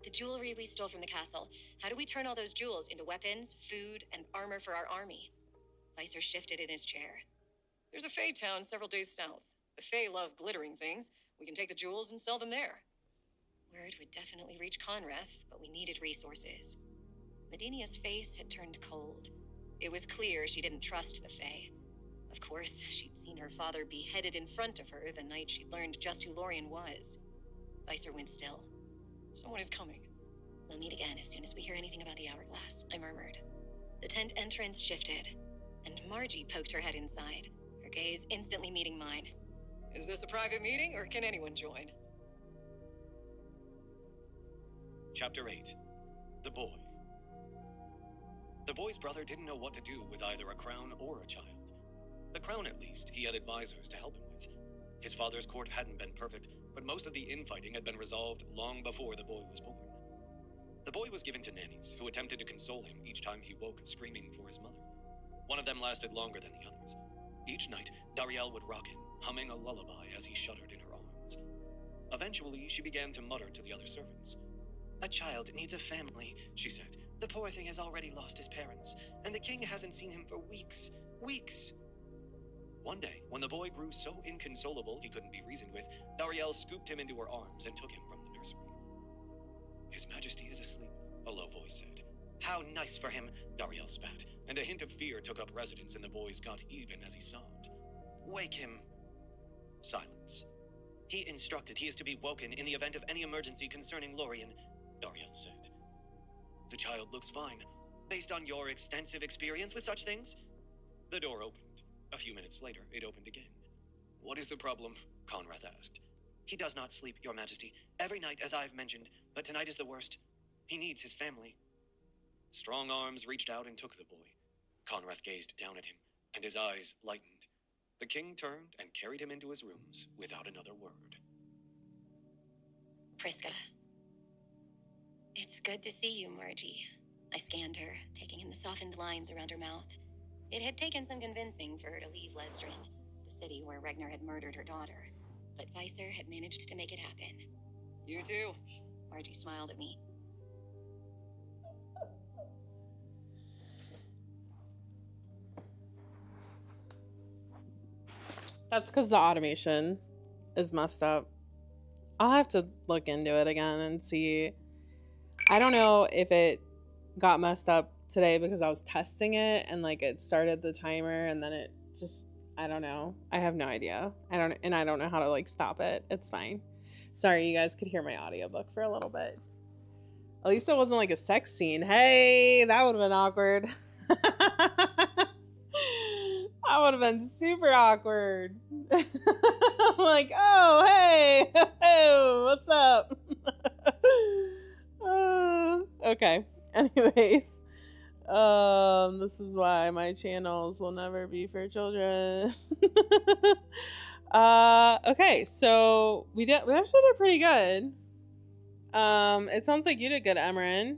The jewelry we stole from the castle. How do we turn all those jewels into weapons, food, and armor for our army? Vicer shifted in his chair. There's a Fae town several days south. The Fae love glittering things. We can take the jewels and sell them there. Word would definitely reach Conreth, but we needed resources. Medinia's face had turned cold. It was clear she didn't trust the Fae. Of course, she'd seen her father beheaded in front of her the night she'd learned just who Lorien was. Vicer went still. Someone is coming. We'll meet again as soon as we hear anything about the hourglass, I murmured. The tent entrance shifted, and Margie poked her head inside, her gaze instantly meeting mine. Is this a private meeting, or can anyone join? Chapter 8. The Boy. The boy's brother didn't know what to do with either a crown or a child. The crown, at least, he had advisors to help him with. His father's court hadn't been perfect, but most of the infighting had been resolved long before the boy was born. The boy was given to nannies, who attempted to console him each time he woke screaming for his mother. One of them lasted longer than the others. Each night, Dariel would rock him, humming a lullaby as he shuddered in her arms. Eventually, she began to mutter to the other servants. "A child needs a family," she said. "The poor thing has already lost his parents, and the king hasn't seen him for weeks. Weeks!" One day, when the boy grew so inconsolable he couldn't be reasoned with, Dariel scooped him into her arms and took him from the nursery. "His Majesty is asleep," a low voice said. How nice for him, Dariel spat, and a hint of fear took up residence in the boy's gut even as he sobbed. Wake him. Silence. He instructed he is to be woken in the event of any emergency concerning Lorien, Dariel said. The child looks fine. Based on your extensive experience with such things? The door opened. A few minutes later, it opened again. What is the problem? Conrad asked. He does not sleep, Your Majesty, every night as I've mentioned, but tonight is the worst. He needs his family. Strong arms reached out and took the boy. Conrad gazed down at him, and his eyes lightened. The king turned and carried him into his rooms without another word. Priska. It's good to see you, Margie. I scanned her, taking in the softened lines around her mouth. It had taken some convincing for her to leave Lestrin, the city where Regner had murdered her daughter. But Weiser had managed to make it happen. You too. Margie smiled at me. That's because the automation is messed up. I'll have to look into it again and see. I don't know if it got messed up today because I was testing it and like it started the timer and then it just, I don't know. I have no idea. I don't know how to like stop it. It's fine. Sorry, you guys could hear my audiobook for a little bit. At least it wasn't like a sex scene. Hey, that would have been awkward. That would have been super awkward. I'm like, oh, hey, oh, what's up? Okay. Anyways, this is why my channels will never be for children. Okay, so we actually did pretty good. It sounds like you did good, Emran.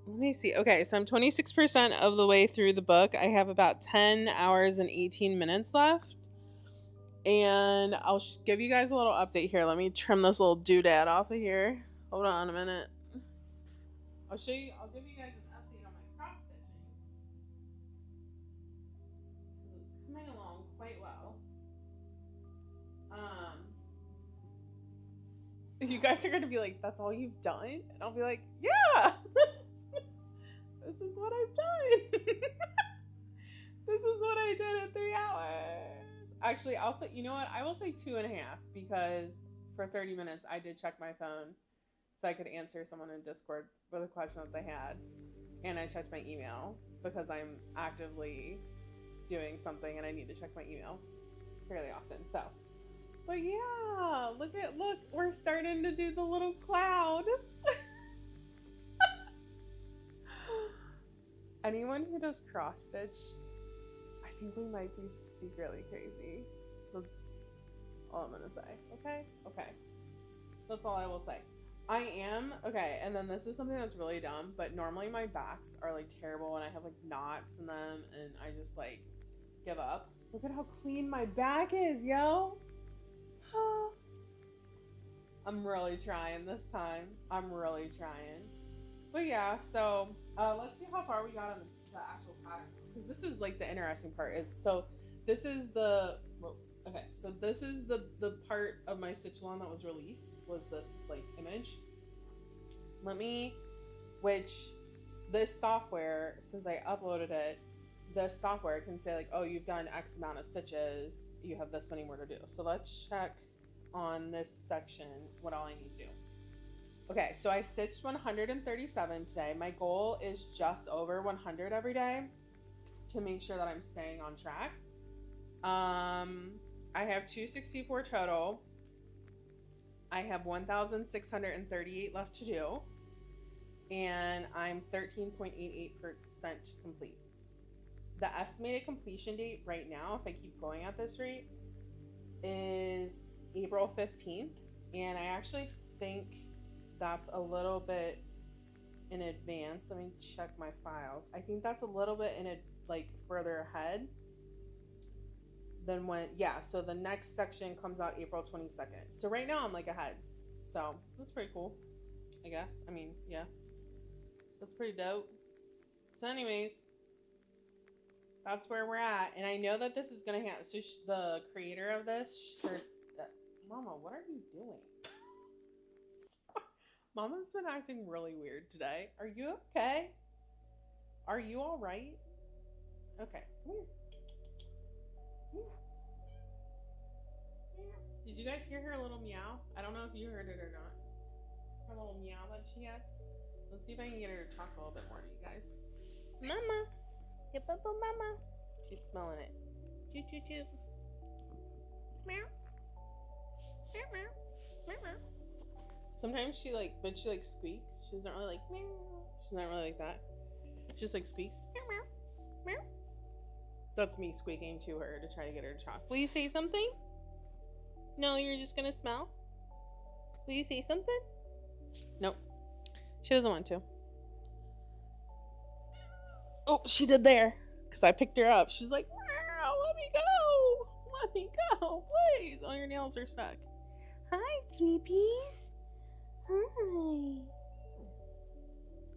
Let me see. Okay, so I'm 26% of the way through the book. I have about 10 hours and 18 minutes left. And I'll give you guys a little update here. Let me trim this little doodad off of here. Hold on a minute. I'll give you guys an update on my cross stitching. It's coming along quite well. You guys are gonna be like, that's all you've done? And I'll be like, yeah! This is what I've done. This is what I did in 3 hours. Actually, I'll say, you know what? I will say 2.5 because for 30 minutes I did check my phone so I could answer someone in Discord with a question that they had. And I checked my email because I'm actively doing something and I need to check my email fairly often. So, but yeah, look, we're starting to do the little cloud. Anyone who does cross stitch, I think we might be secretly crazy. That's all I'm gonna say. Okay. That's all I will say. I am okay, and then this is something that's really dumb, but normally my backs are like terrible and I have like knots in them and I just like give up. Look at how clean my back is, yo. I'm really trying this time. I'm really trying. But yeah, so let's see how far we got on the actual pattern. Because this is like the interesting part is, so this is the, okay, so this is the part of my stitch along that was released, was this like image. Which this software, since I uploaded it, this software can say like, oh, you've done X amount of stitches, you have this many more to do. So let's check on this section what all I need to do. Okay, so I stitched 137 today. My goal is just over 100 every day to make sure that I'm staying on track. I have 264 total. I have 1,638 left to do. And I'm 13.88% complete. The estimated completion date right now, if I keep going at this rate, is April 15th. And I actually think that's a little bit in advance. Let me check my files. I think that's a little bit like further ahead than when, yeah, so the next section comes out April 22nd. So right now I'm like ahead. So that's pretty cool, I guess. I mean, yeah, that's pretty dope. So anyways, that's where we're at. And I know that this is going to have, so the creator of this, Mama, what are you doing? Mama's been acting really weird today. Are you okay? Are you all right? Okay, come here. Come here. Did you guys hear her little meow? I don't know if you heard it or not. Her little meow that she had. Let's see if I can get her to talk a little bit more to you guys. Mama. Get bubble mama. She's smelling it. Choo choo choo. Meow. Meow meow. Meow meow. Sometimes she squeaks. She doesn't really like meow. She's not really like that. She just squeaks. Meow meow. Meow. That's me squeaking to her to try to get her to talk. Will you say something? No, you're just gonna smell? Will you say something? Nope. She doesn't want to. Oh, she did there. Because I picked her up. She's like, let me go. Let me go, please. Oh, your nails are stuck. Hi, sweeties. Hi.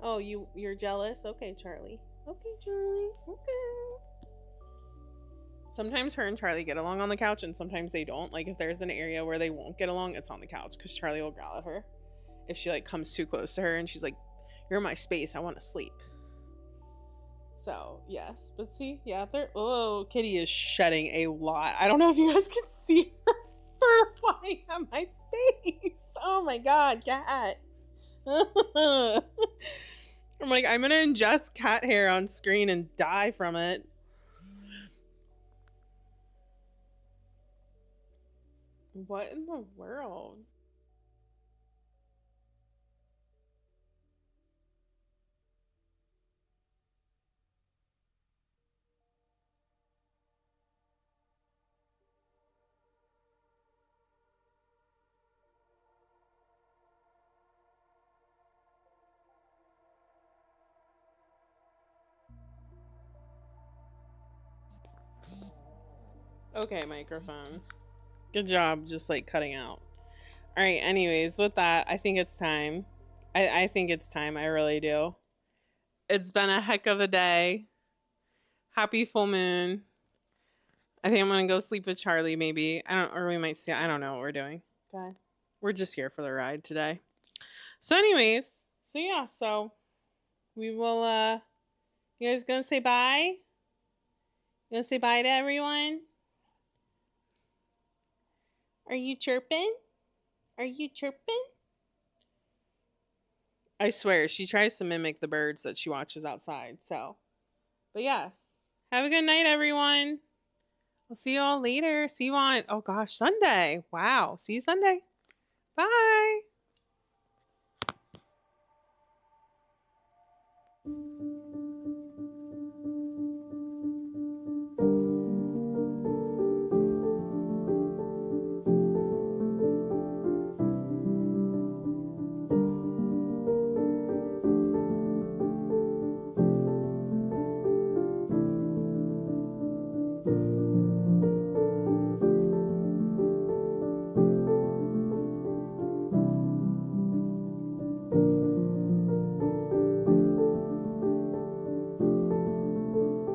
Oh, you're jealous? Okay, Charlie. Okay, Charlie. Okay. Sometimes her and Charlie get along on the couch, and sometimes they don't. Like, if there's an area where they won't get along, it's on the couch, because Charlie will growl at her if she comes too close to her, and she's like, you're in my space, I want to sleep. So yes, but see, yeah, Kitty is shedding a lot. I don't know if you guys can see her fur flying on my face. Oh my god, cat. I'm like, I'm gonna ingest cat hair on screen and die from it. What in the world? Okay, microphone. Good job just cutting out. All right, anyways, with that, I think it's time. I think it's time. I really do. It's been a heck of a day. Happy full moon. I think I'm gonna go sleep with Charlie, maybe. Or we might see. I don't know what we're doing. Okay. We're just here for the ride today. So, anyways, so we will. You guys gonna say bye? You gonna say bye to everyone? Are you chirping? Are you chirping? I swear, she tries to mimic the birds that she watches outside. So, but yes, have a good night, everyone. We'll see you all later. See you on, oh gosh, Sunday. Wow. See you Sunday. Bye.